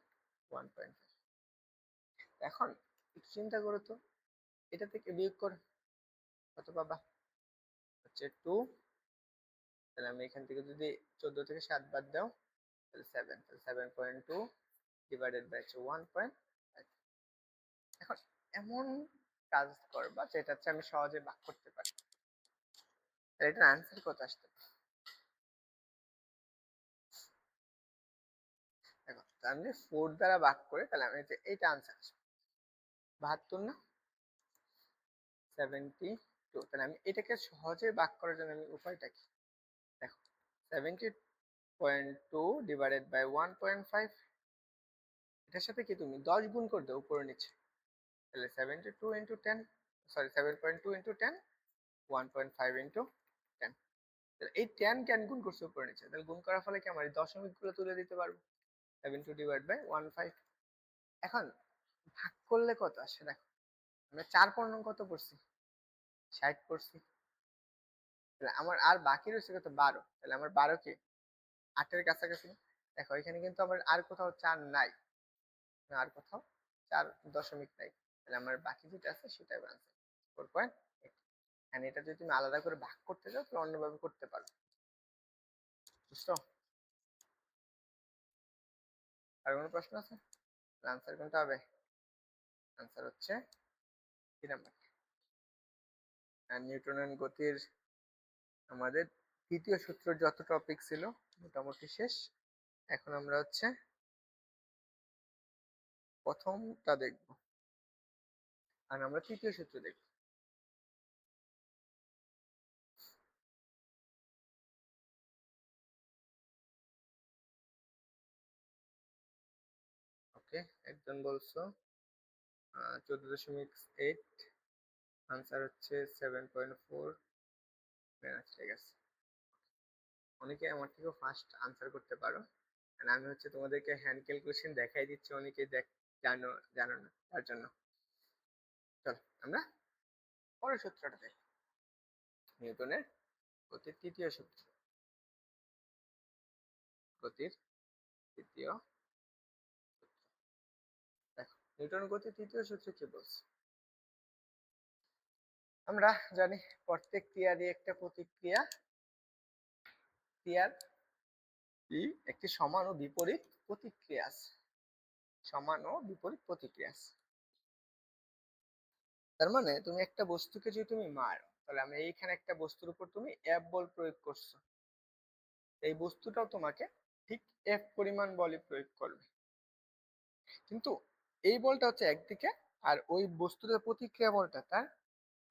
1.5। এখন একটু চিন্তা করো তো, এটা থেকে বিয়োগ করো, কত পাবা? হচ্ছে 2। তাহলে আমি এখান থেকে যদি 14 থেকে 7 বাদ দাও, তাহলে 7, তাহলে 7.2 ডিভাইডেড বাই 1.5। এখন এমন কাজ করবা যেটা হচ্ছে আমি সহজে ভাগ করতে পারি, তাহলে এটার আনসার কত আসতে পারে? দেখো আমি যদি 4 দ্বারা ভাগ করি, তাহলে আমি যে এইটা আনসার আসবে 72 না? 72। তাহলে আমি এটাকে সহজে ভাগ করার জন্য আমি উপায়টা কি? দেখো 70.2 ডিভাইডেড বাই 1.5, এটার সাথে কি তুমি 10 গুণ করে দাও উপরে নিচে, তাহলে 72 ইন্টু 10, সরি 7.2 ইন্টু 10, 1.5 ইন্টু 10। তাহলে এই 10 কে আমি গুণ করছি উপরে নিচে, তাহলে গুণ করার ফলে কি আমার এই দশমিক গুলো তুলে দিতে পারবো। 72 ডিভাইড বাই 15। এখন ভাগ করলে কত আসে দেখো, আমরা 4 পূর্ণাঙ্গ কত পড়ছি? 60 পড়ছি। তাহলে আমার আর বাকি রয়েছে কত? 12। তাহলে আমার 12 কি 8 এর কাছাকাছি? দেখো এখানে কিন্তু আমার আর কোথাও 4 নাই, আর কোথাও 4 দশমিক নাই, তাহলে আমার বাকি যেটা আছে সেটাই আনসার 4.8। এন্ড এটা যদি তুমি আলাদা করে ভাগ করতে চাও তুমি অন্যভাবে করতে পারো, বুঝছো? আর কোনো প্রশ্ন আছে? আনসার কোনটা হবে? আনসার হচ্ছে 3 নাম্বার। আর নিউটনের গতির আমাদের তৃতীয় সূত্র যত টপিক ছিল মোটামুটি শেষ। এখন আমরা হচ্ছে প্রথমটা দেখব, আর আমরা তৃতীয় সূত্র দেখব। ওকে, একজন বলছো 14.8, আনসার হচ্ছে 7.4। ঠিক আছে, অনেকে আমার থেকেও ফাস্ট আনসার করতে পারো, আর আমি হচ্ছে তোমাদেরকে হ্যান্ড ক্যালকুলেশন দেখাই দিচ্ছি, অনেকে জানো জানো না তার জন্য। চল আমরা পরের সূত্রটা দেখি, নিউটনের গতির তৃতীয় সূত্র। গতির তৃতীয় সূত্র, দেখো নিউটন গতির তৃতীয় সূত্র কি বলছে? আমরা জানি প্রত্যেক ক্রিয়ারই একটা প্রতিক্রিয়া, ক্রিয়ার একটি সমান ও বিপরীত প্রতিক্রিয়া আছে, সমান ও বিপরীত প্রতিক্রিয়া আছে। তার মানে তুমি একটা বস্তুকে যদি তুমি মারো, তাহলে আমি এইখানে একটা বস্তুর উপর তুমি এফ বল প্রয়োগ করছো, এই বস্তুটাও তোমাকে ঠিক এফ পরিমাণ বলই প্রয়োগ করবে, কিন্তু এই বলটা হচ্ছে একদিকে আর ওই বস্তুটার প্রতিক্রিয়া বলটা তার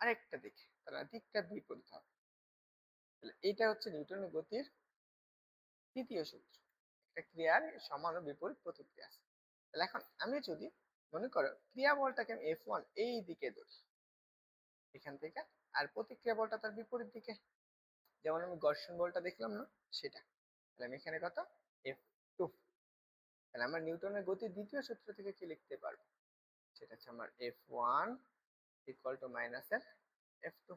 আরেকটা দিকে, তার দিকটা বিপরীত হবে। তাহলে এইটা হচ্ছে নিউটনের গতির তৃতীয় সূত্র, একটা ক্রিয়ার সমান ও বিপরীত প্রতিক্রিয়া আছে। তাহলে এখন আমি যদি মনে করো ক্রিয়া বলটাকে আমি F1 এই দিকে ধরি এখান থেকে, আর প্রতিক্রিয়া বলটা তার বিপরীত দিকে, যেমন আমি ঘর্ষণ বলটা দেখলাম না সেটা, তাহলে আমি এখানে কত F2। তাহলে আমরা নিউটনের গতির দ্বিতীয় সূত্র থেকে কি লিখতে পারবো, সেটা হচ্ছে আমার F1 equal to minus F2।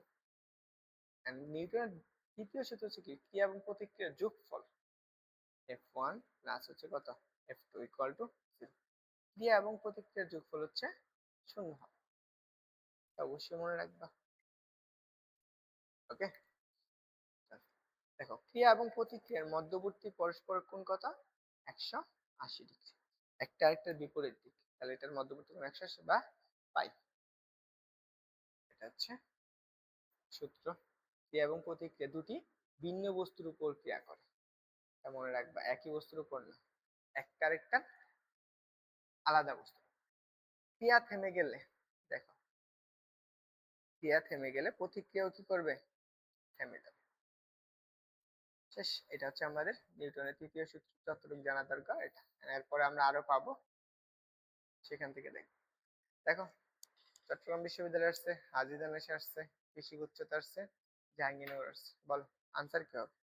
নিউটনের তৃতীয় সূত্র হচ্ছে কি, ক্রিয়া এবং প্রতিক্রিয়ার যোগফল, F1 প্লাস হচ্ছে কত F2 ইকুয়াল টু 0। ক্রিয়া এবং প্রতিক্রিয়ার যোগফল হচ্ছে 0 হবে, অবশ্যই মনে রাখবা। ওকে, দেখো ক্রিয়া এবং প্রতিক্রিয়ার মধ্যবর্তী পরস্পর কোণ কত, 180 ডিগ্রি, একটা আরেকটার বিপরীত দিক, তাহলে এটার মধ্যবর্তী কোণ 180 বা পাই। এটা হচ্ছে সূত্র। ক্রিয়া এবং প্রতিক্রিয়া দুটি ভিন্ন বস্তুর উপর ক্রিয়া করে, তা মনে রাখবা, একই বস্তুর উপর না, একটা আরেকটা আলাদা বস্তু। ক্রিয়া থেমে গেলে, দেখো ক্রিয়া থেমে গেলে প্রতিক্রিয়াও কি করবে, থেমে যাবে। শেষ। এটা হচ্ছে আমাদের নিউটনের তৃতীয় সূত্র, যতটুকু জানা দরকার এটা, এরপরে আমরা আরো পাবো, সেখান থেকে দেখো। দেখো চট্টগ্রাম বিশ্ববিদ্যালয় আসছে, হাজী দানেশ আসছে, কৃষি উচ্চতা আসছে, জাহাঙ্গীরনগর আসছে, বলো আনসার কি হবে?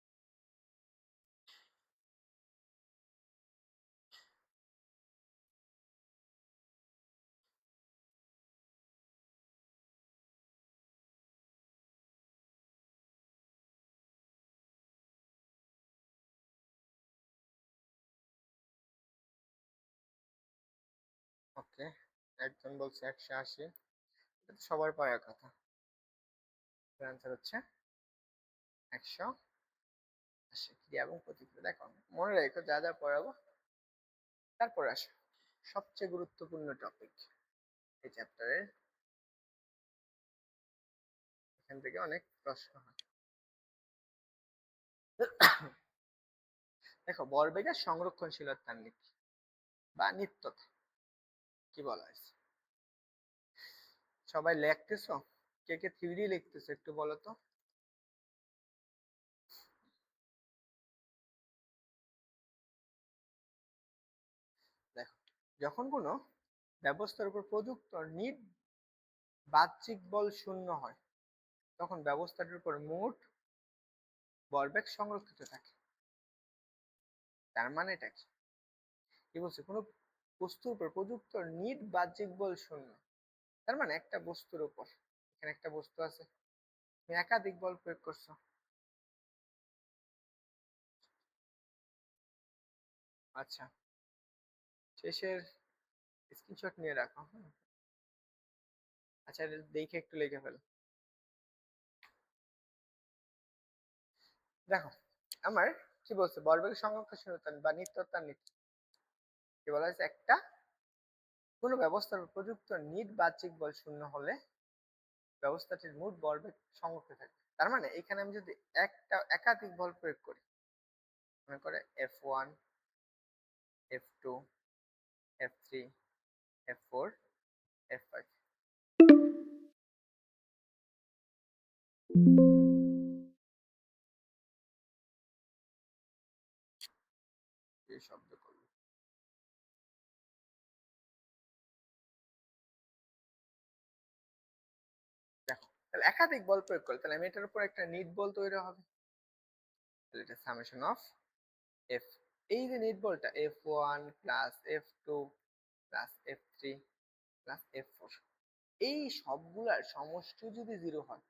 ওকে, একজন বলছে 180, এটা তো সবার পাওয়ার কথা। আনসার হচ্ছে 180। ক্রিয়া এবং প্রতিক্রিয়া, দেখো মনে রেখো যা যা পড়াবো। তারপর আসো সবচেয়ে গুরুত্বপূর্ণ টপিক এই চ্যাপ্টারের, এখান থেকে অনেক প্রশ্ন হয়। দেখো ভরবেগের সংরক্ষণশীলতার নীতি বা নিত্যতা কি বলা হয়েছে, সবাই লিখতেছো? কে কে থিওরি লিখতেছো একটু বলো তো। দেখো যখন কোনো ব্যবস্থার উপর প্রযুক্ত নিট বাহ্যিক বল শূন্য হয়, তখন ব্যবস্থাটির উপর মোট ভরবেগ সংরক্ষিত থাকে। তার মানে এটা কি, কি বলছে, কোনো বস্তুর উপর প্রযুক্ত নিট বাহ্যিক বল শূন্য, তার মানে একটা বস্তুর উপর, এখানে একটা বস্তু আছে, তুমি একাধিক বল প্রয়োগ করছো। আচ্ছা, শেষের স্ক্রিনশট নিয়ে রাখো, হ্যাঁ। আচ্ছা দেখে একটু লিখে ফেলো। দেখো আমার কি বলছে, ভরবেগ সংরক্ষণশীলতা বা নিত্যতার নীতি কি বলা হয়েছে, একটা কোনো ব্যবস্থার প্রযুক্ত নিট বাহ্যিক বল শূন্য হলে ব্যবস্থাটির মোট ভরবেগ সংরক্ষিত থাকে। তার মানে এখানে আমি যদি একাধিক বল প্রয়োগ করি, মনে করে F1 F2 F3 F4 F5, এই শব্দ করবো। দেখো তাহলে একাধিক বল প্রয়োগ করলে তাহলে আমি এটার উপর একটা নিট বল তৈরি হবে, তাহলে এটা সামেশন অফ এফ, এই যে নিট বলটা F1 plus F2 plus F3 plus F4, এই সবগুলার সমষ্টি যদি 0 হয়,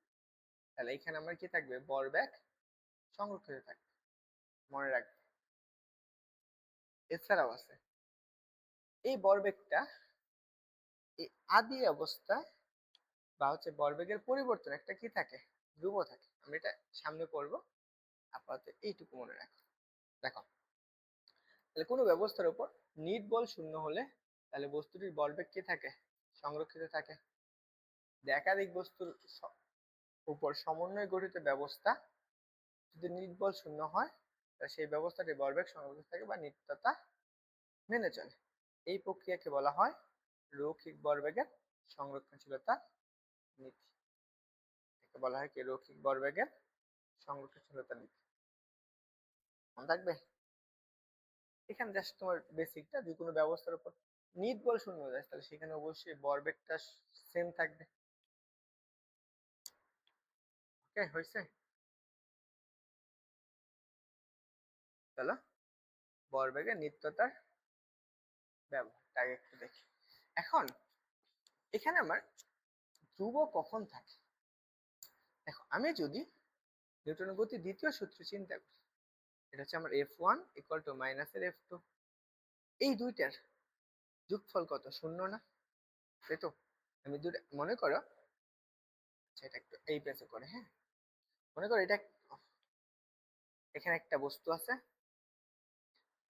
তাহলে এখানে আমার কি থাকবে, ভরবেগ সংরক্ষিত থাকবে, মনে রাখবে। এছাড়াও আছে এই ভরবেগটা এই আদি অবস্থায় বা হচ্ছে ভরবেগের পরিবর্তন একটা কি থাকে, ধ্রুব থাকে। আমরা এটা সামনে পড়বো, আপাতত এইটুকু মনে রাখো। দেখো, তাহলে কোনো ব্যবস্থার উপর নিট বল শূন্য হলে তাহলে বস্তুটির ভরবেগ কি থাকে, সংরক্ষিত থাকে। একাধিক বস্তুর উপর সমন্বয় গঠিত ব্যবস্থা যদি নিট বল শূন্য হয়, তাহলে সেই ব্যবস্থাটির ভরবেগ সংরক্ষিত থাকে বা নিত্যতা মেনে চলে। এই প্রক্রিয়াকে বলা হয় রৈখিক ভরবেগের সংরক্ষণশীলতা নীতি। একে বলা হয় কি, রৈখিক ভরবেগের সংরক্ষণশীলতা নীতি। মনে থাকবে, এখানে জাস্ট তোমার বেসিকটা, যে কোনো ব্যবস্থার উপর নিট বল শূন্য হয়ে যায় তাহলে সেখানে অবশ্যই ভরবেগটা সেম থাকবে। ওকে, হয়েছে? চলো ভরবেগের নিত্যতার ব্যবহারটা আগে একটু দেখি। এখন এখানে আমার ধ্রুব কখন থাকে, দেখো আমি যদি নিউটনের গতির দ্বিতীয় সূত্র চিন্তা করি, এটা হচ্ছে আমার F1 ইকুয়াল টু মাইনাসের F2, এই দুইটার যোগফল কত, শূন্য না? তাই তো, আমি দুটো মনে করো, সেটা একটু এই পেসে করে, হ্যাঁ মনে করো এটা, এখানে একটা বস্তু আছে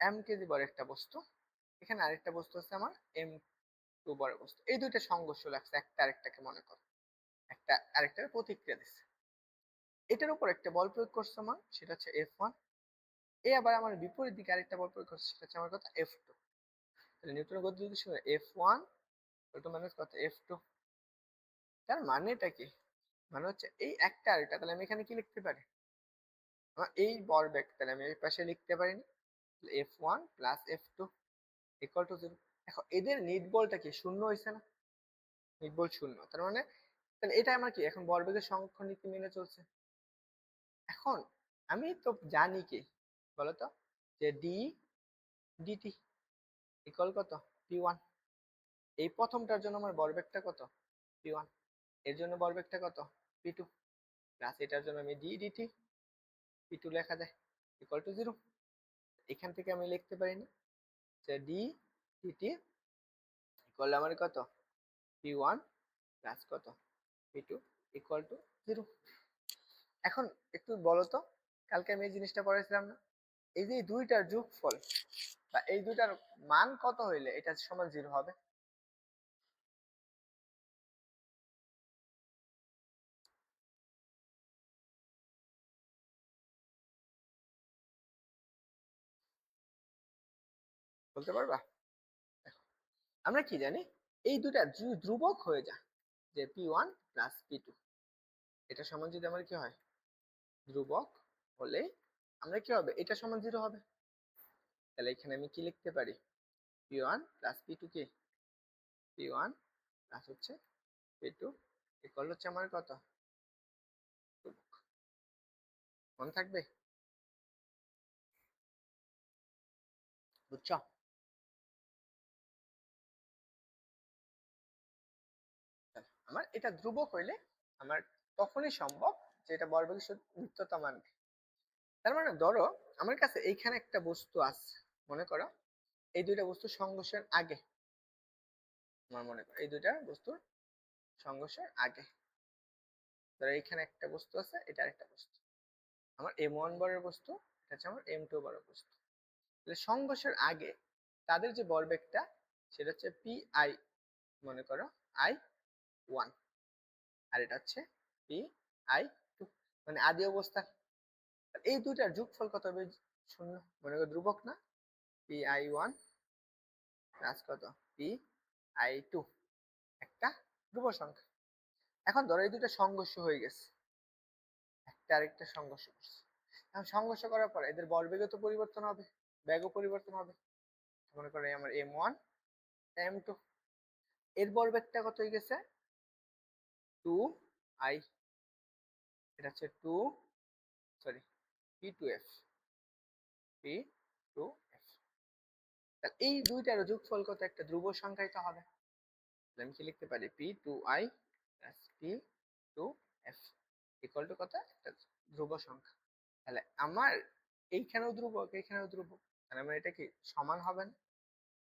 m কেজি বড় একটা বস্তু, এখানে আরেকটা বস্তু আছে আমার m2 বড় বস্তু, এই দুইটা সংঘর্ষ লাগছে একটা আরেকটাকে, মনে করো একটা আরেকটার প্রতিক্রিয়া দিচ্ছে, এটার উপর একটা বল প্রয়োগ করছে আমার, সেটা হচ্ছে F1, এ আবার আমার বিপরীত দিকে আরেকটা বল প্রয়োগ করছে, সেটা হচ্ছে আমার কত, F2। তাহলে নিউটনের গতি যদি শুনে F1 মাইনাস কত, F2, তার মানেটা কি, মানে হচ্ছে এই একটা আরেকটা, তাহলে আমি এখানে কি লিখতে পারি, আমার এই ভরবেগ তাহলে আমি এই পাশে লিখতে পারি না, F1 plus F2 equal to 0। এখন এদের নিট বলটা কি শূন্য হয়েছে না, নিট বল শূন্য, তার মানে তাহলে এটা আমার কি এখন ভরবেগের সংরক্ষণ নীতি মেনে চলছে। এখন আমি তো জানি কি বলতো, যে ডি ডিটি ইকুয়াল কত, P1, এই প্রথমটার জন্য আমার ভরবেগটা কত, P1, এর জন্য ভরবেগটা কত, P2, প্লাস এটার জন্য আমি ডি ডিটি P2 লেখা যায় ইকুয়াল টু 0। এখান থেকে আমি লিখতে পারি না যে ডি ডিটি ইকুয়াল আমার কত, P1 প্লাস কত, P2 ইকুয়াল টু 0। এখন একটু বলো তো, কালকে আমি এই জিনিসটা পড়াইছিলাম না, এই যে দুইটার যোগফল বা এই দুইটার মান কত হইলে এটা সমান 0 হবে, বলতে পারবা? দেখো, আমরা কি জানি, এই দুইটা ধ্রুবক হয়ে যায়, যে P1 প্লাস P2, এটা সমান যদি আমার কি হয়, ধ্রুবক হলে আমরা কি হবে, এটা সমান 0 হবে। তাহলে এখানে আমি কি লিখতে পারি, P1 প্লাস P2 কি, P1 প্লাস হচ্ছে P2 ইকুয়াল হচ্ছে আমার কত, ধ্রুবক। মনে থাকবে? বুঝছো? আমার এটা ধ্রুবক হইলে আমার তখনই সম্ভব যে এটা ভরবেগের নিত্যতা মানবে। তার মানে ধরো আমার কাছে এইখানে একটা বস্তু আছে, মনে করো এই দুইটা বস্তু সংঘর্ষের আগে, আমার মনে করো এই দুইটা বস্তুর সংঘর্ষের আগে, ধরো এইখানে একটা বস্তু আছে, এটা আরেকটা বস্তু, আমার M1 বরের বস্তু, এটা হচ্ছে আমার M2 বরের বস্তু। তাহলে সংঘর্ষের আগে তাদের যে ভরবেগটা সেটা হচ্ছে PI, মনে করো I1, আর এটা হচ্ছে PI2, মানে আদি অবস্থা। এই দুইটার যোগফল কত হবে, শূন্য, মনে করো ধ্রুবক না, PI1 প্লাস কত, PI2, একটা ধ্রুব সংখ্যা। এখন ধরো এই দুইটা সংঘর্ষ হয়ে গেছে, একটা আরেকটা সংঘর্ষ করছে, এখন সংঘর্ষ করার পর এদের ভরবেগও তো পরিবর্তন হবে, বেগও পরিবর্তন হবে। মনে করো আমার M1 M2, এর ভরবেগটা কত হয়ে গেছে, 2I, এটা হচ্ছে 2, সরি P2F, P2F। তাহলে এই দুইটার যোগফল কত, একটা ধ্রুব সংখ্যাই তো হবে। তাহলে আমি কি লিখতে পারি, P2I plus P2F equal to কত, একটা ধ্রুব সংখ্যা। তাহলে আমার এইখানেও ধ্রুবক, এইখানেও ধ্রুবক, তাহলে আমার এটা কি সমান হবে না?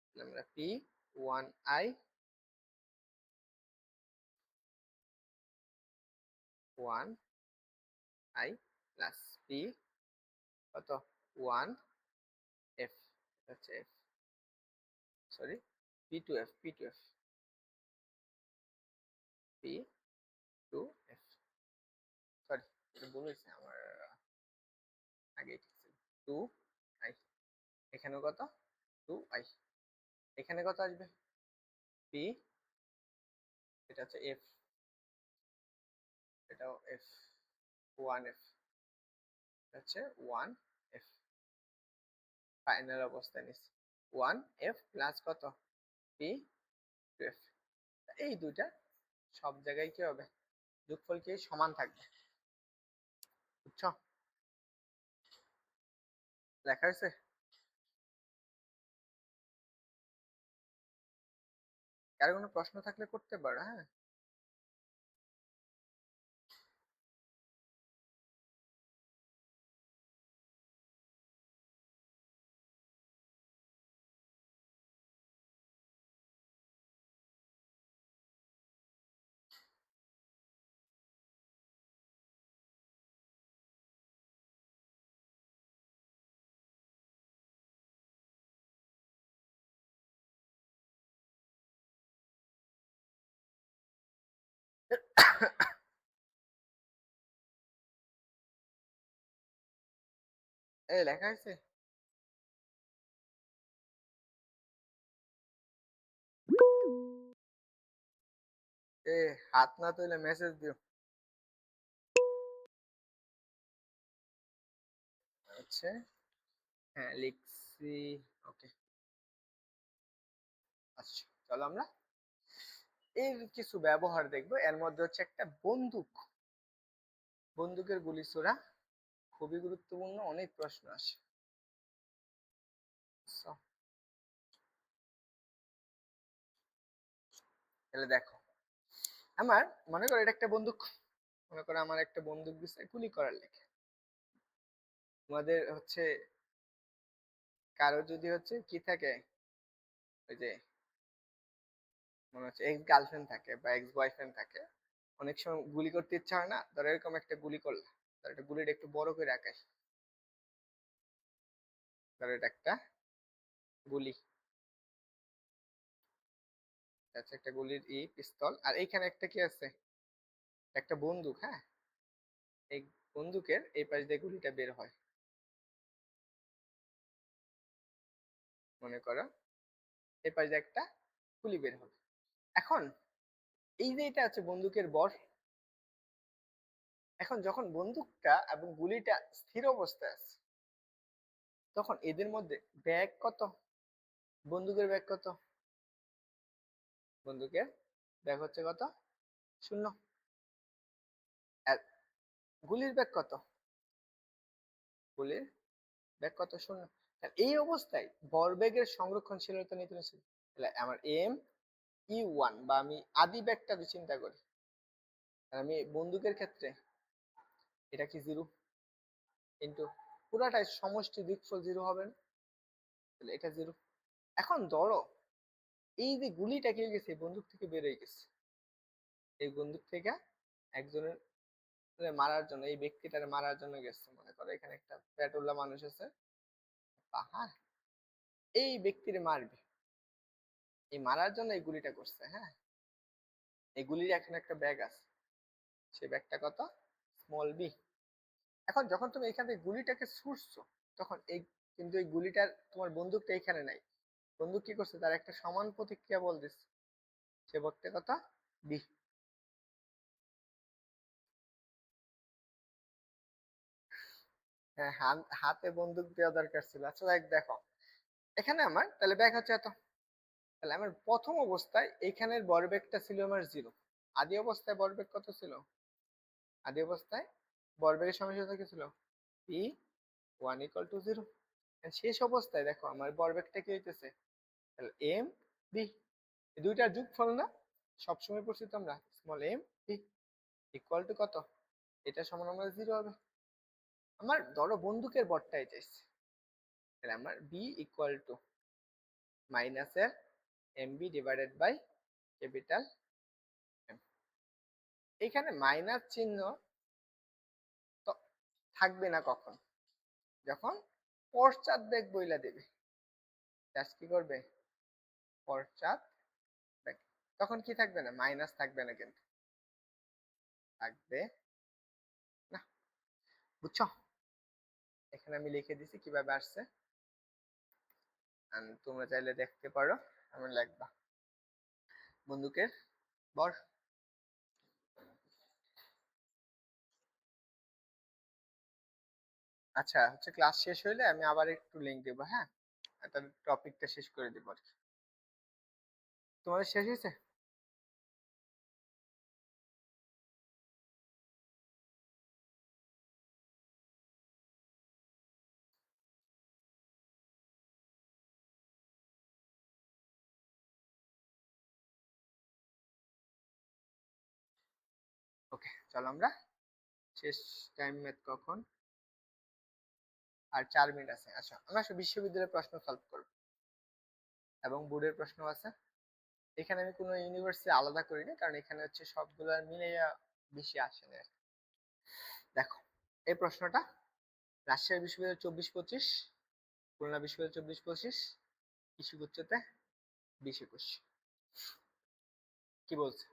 তাহলে আমরা P1I one I plus P কত ওয়ান এফ হচ্ছে F sorry P two F P two F P two F sorry এটা ভুল হয়েছে আমার আগে ঠিক ছিল টু আই এখানেও কত টু আই এখানে কত আসবে পি এটা হচ্ছে এফ এটাও এফ ওয়ান এফ হচ্ছে ওয়ান এফ ফাইনাল অবস্থায় নিচ্ছি ওয়ান এফ প্লাস কত পি টু এফ এই দুইটা সব জায়গায় কি হবে যোগফল কি সমান থাকবে বুঝছো লেখা হয়েছে কারো কোনো প্রশ্ন থাকলে করতে পারো হ্যাঁ এই লেখা হয়েছে এ হাত না তুলে মেসেজ দিও হচ্ছে হ্যাঁ লিখছি ওকে আচ্ছা চলো আমরা এর কিছু ব্যবহার দেখবো এর মধ্যে হচ্ছে একটা বন্দুক বন্দুকের গুলি ছোড়া খুবই গুরুত্বপূর্ণ অনেক প্রশ্ন আসে So, তাহলে দেখো আমার মনে করো এটা একটা বন্দুক মনে করো আমার একটা বন্দুক দিচ্ছে গুলি করার লেগে তোমাদের হচ্ছে কারো যদি হচ্ছে কি থাকে ওই যে মনে হচ্ছে এক্স গার্লফ্রেন্ড থাকে বা এক্স বয়ফ্রেন্ড থাকে অনেক সময় গুলি করতে ইচ্ছা হয় না ধরো এরকম একটা গুলি করলা ধরো একটা গুলিটা একটু বড় করে আঁকাই ধরো এটা একটা গুলি আচ্ছা একটা গুলির পিস্তল আর এইখানে একটা কি আছে একটা বন্দুক হ্যাঁ এই বন্দুকের এই পাশ দিয়ে গুলিটা বের হয় মনে করো এই পাশ দিয়ে একটা গুলি বের হবে এখন এই যে এটা আছে বন্দুকের বর এখন যখন বন্দুকটা এবং গুলিটা স্থির অবস্থায় আছে তখন এদের মধ্যে ব্যাগ কত বন্দুকের ব্যাগ কত বন্দুকের ব্যাগ হচ্ছে কত শূন্য আর গুলির ব্যাগ কত গুলির ব্যাগ কত শূন্য আর এই অবস্থায় ভরবেগের সংরক্ষণশীলতা নির্দেশিত তাহলে আমার এম ই ওয়ান বা আমি আদি ব্যাগটা যদি চিন্তা করি আর আমি বন্দুকের ক্ষেত্রে এটা কি জিরো ইন্টু পুরাটাই সমষ্টি দিকফল জিরো হবে না তাহলে এটা জিরো এখন ধরো এই যে গুলিটা কি গেছে বন্দুক থেকে বের হয়ে গেছে এই বন্দুক থেকে একজনের মারার জন্য এই ব্যক্তিটারে মারার জন্য গেছে মনে করো এখানে একটা পেট্রোলা মানুষ আছে পাহাড় এই ব্যক্তিরে মারবে এই মারার জন্য এই গুলিটা করছে হ্যাঁ এই গুলির এখন একটা ব্যাগ আছে সেই ব্যাগটা কত স্মল বি এখন যখন তুমি এখান থেকে গুলিটাকে ছুটছো তখন এই কিন্তু এই গুলিটার তোমার বন্দুকটা এখানে নাই বন্দুক কি করছে তার একটা সমান প্রতিক্রিয়া বল দিচ্ছে সে বলতে কত বি হ্যাঁ হাতে বন্দুক দেওয়া দরকার ছিল আচ্ছা দেখ দেখো এখানে আমার তাহলে ব্যাগ হচ্ছে এত তাহলে আমার প্রথম অবস্থায় এখানের ভরবেগটা ছিল আমার জিরো আদি অবস্থায় ভরবেগ কত ছিল আদি অবস্থায় ভরবেগের সমস্যা কি ছিল P one equal to zero শেষ অবস্থায় দেখো আমার ভরবেগটা কি হইতেছে তাহলে এম বি দুইটার যোগফল না সবসময় পড়ছি তো আমরা small M B equal to কত এটা সমান আমার জিরো হবে আমার ধরো বন্দুকের ভরটাই চাইছে তাহলে আমার বি ইকুয়াল টু মাইনাস এর M B divided by capital M এখানে মাইনাস চিহ্ন থাকবে না কখন? যখন পশ্চাৎ বেগ বইলা দেবে। জাস্ট কি করবে? পশ্চাৎ বেগ। তখন কি থাকবে না? মাইনাস থাকবে না কিন্তু। থাকবে না। বুঝছো? এখানে আমি লিখে দিছি কিভাবে আসছে। তোমরা চাইলে দেখতে পারো। আমি লিখবা বন্দুকের বর। আচ্ছা হচ্ছে ক্লাস শেষ হইলে আমি আবার একটু লিংক দেবো, হ্যাঁ? একটা টপিকটা শেষ করে দিব আর কি। তোমাদের শেষ হয়েছে? ওকে, চলো আমরা শেষ। টাইম ম্যাথ কখন? আর 4 মিনিট আছে। আচ্ছা আমরা বিশ্ববিদ্যালয়ের প্রশ্ন সলভ করব এবং বোর্ডের প্রশ্ন আছে। এখানে আমি কোনো ইউনিভার্সিটি আলাদা করিনি, কারণ এখানে হচ্ছে সবগুলো মিলাইয়া বেশি আসে না। দেখো এই প্রশ্নটা, রাজশাহী বিশ্ববিদ্যালয় 24-25, খুলনা বিশ্ববিদ্যালয় 24-25, কৃষি উচ্চতে 20-21। কি বলছে?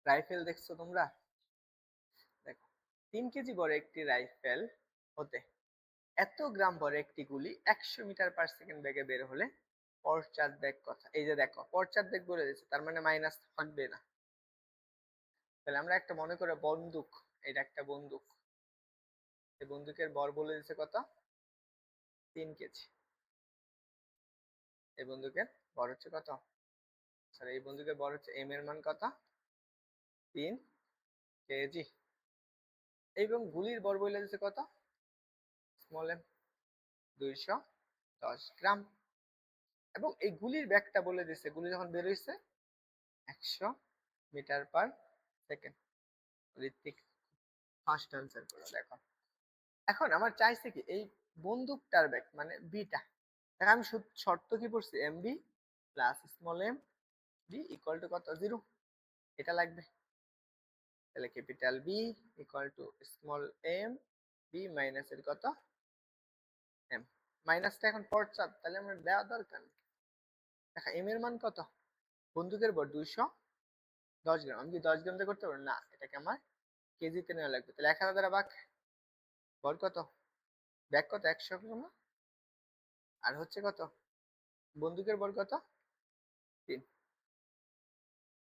রাইফেল দেখছো তোমরা? দেখো 3 কেজি বড় একটি রাইফেল হতে এত গ্রাম বড় একটি গুলি 100 মিটার/সেকেন্ড বেগে বের হলে পশ্চাৎ বেগ কত? এই যে দেখো পশ্চাৎ বেগ বলে দিচ্ছে, তার মানে মাইনাস থাকবে না। তাহলে আমরা একটা মনে করে বন্দুক, এটা একটা বন্দুক, এই বন্দুকের বর বলে দিচ্ছে কত? 3 কেজি। এই বন্দুকের বর হচ্ছে কত? সরি, এই বন্দুকের বর হচ্ছে এম এর মান কত? 3 কেজি। এবং গুলির বর বলে দিচ্ছে কত? স্মল এম, 210 গ্রাম। এবং এই গুলির ব্যাগটা বলে দিচ্ছে, গুলি যখন বের হয়েছে 100 মিটার/সেকেন্ড। ঋত্বিক ফার্স্ট আনসার করো। দেখো এখন আমার চাইছে কি এই বন্দুকটার ব্যাগ মানে বিটা। দেখো আমি শর্ত কি পড়ছি? M B plus small M B equal to কত? 0। এটা লাগবে। তাহলে capital B equal to small M B minus এর কত? এম। মাইনাসটা এখন পশ্চাৎ, তাহলে আমার দেওয়া দরকার নেই। দেখো এম এর মান কত? বন্দুকের ভর 210 গ্রাম। আমি কি 10 গ্রাম দিয়ে করতে পারবো না? এটাকে আমার কেজিতে নেওয়া লাগবে। তাহলে 1000 দ্বারা ভাগ। ভর কত? ব্যাগ কত? 100 গ্রাম। আর হচ্ছে কত? বন্দুকের ভর কত? 3।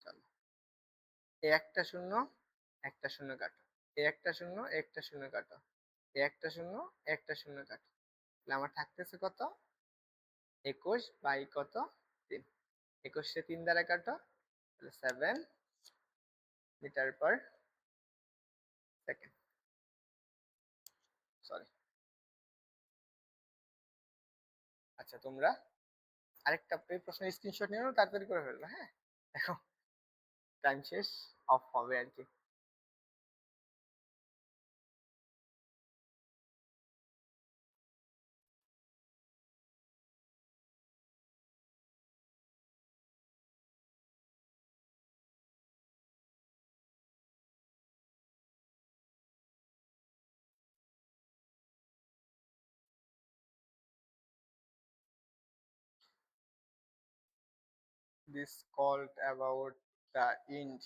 চলো এই একটা শূন্য, একটা শূন্য কাটো, এই একটা শূন্য, একটা শূন্য কাটো, এই একটা শূন্য, একটা শূন্য কাটো। তাহলে আমার থাকতেছে কত? 21/কত? 3। 21 3 দ্বারা কাটো, তাহলে 7 মিটার/সেকেন্ড। সরি। আচ্ছা তোমরা আরেকটা এই প্রশ্নের স্ক্রিনশট নিয়ে নাও, তাড়াতাড়ি করে ফেলবো, হ্যাঁ? দেখো টাইম শেষ, অফ হবে আর কি। This called about the end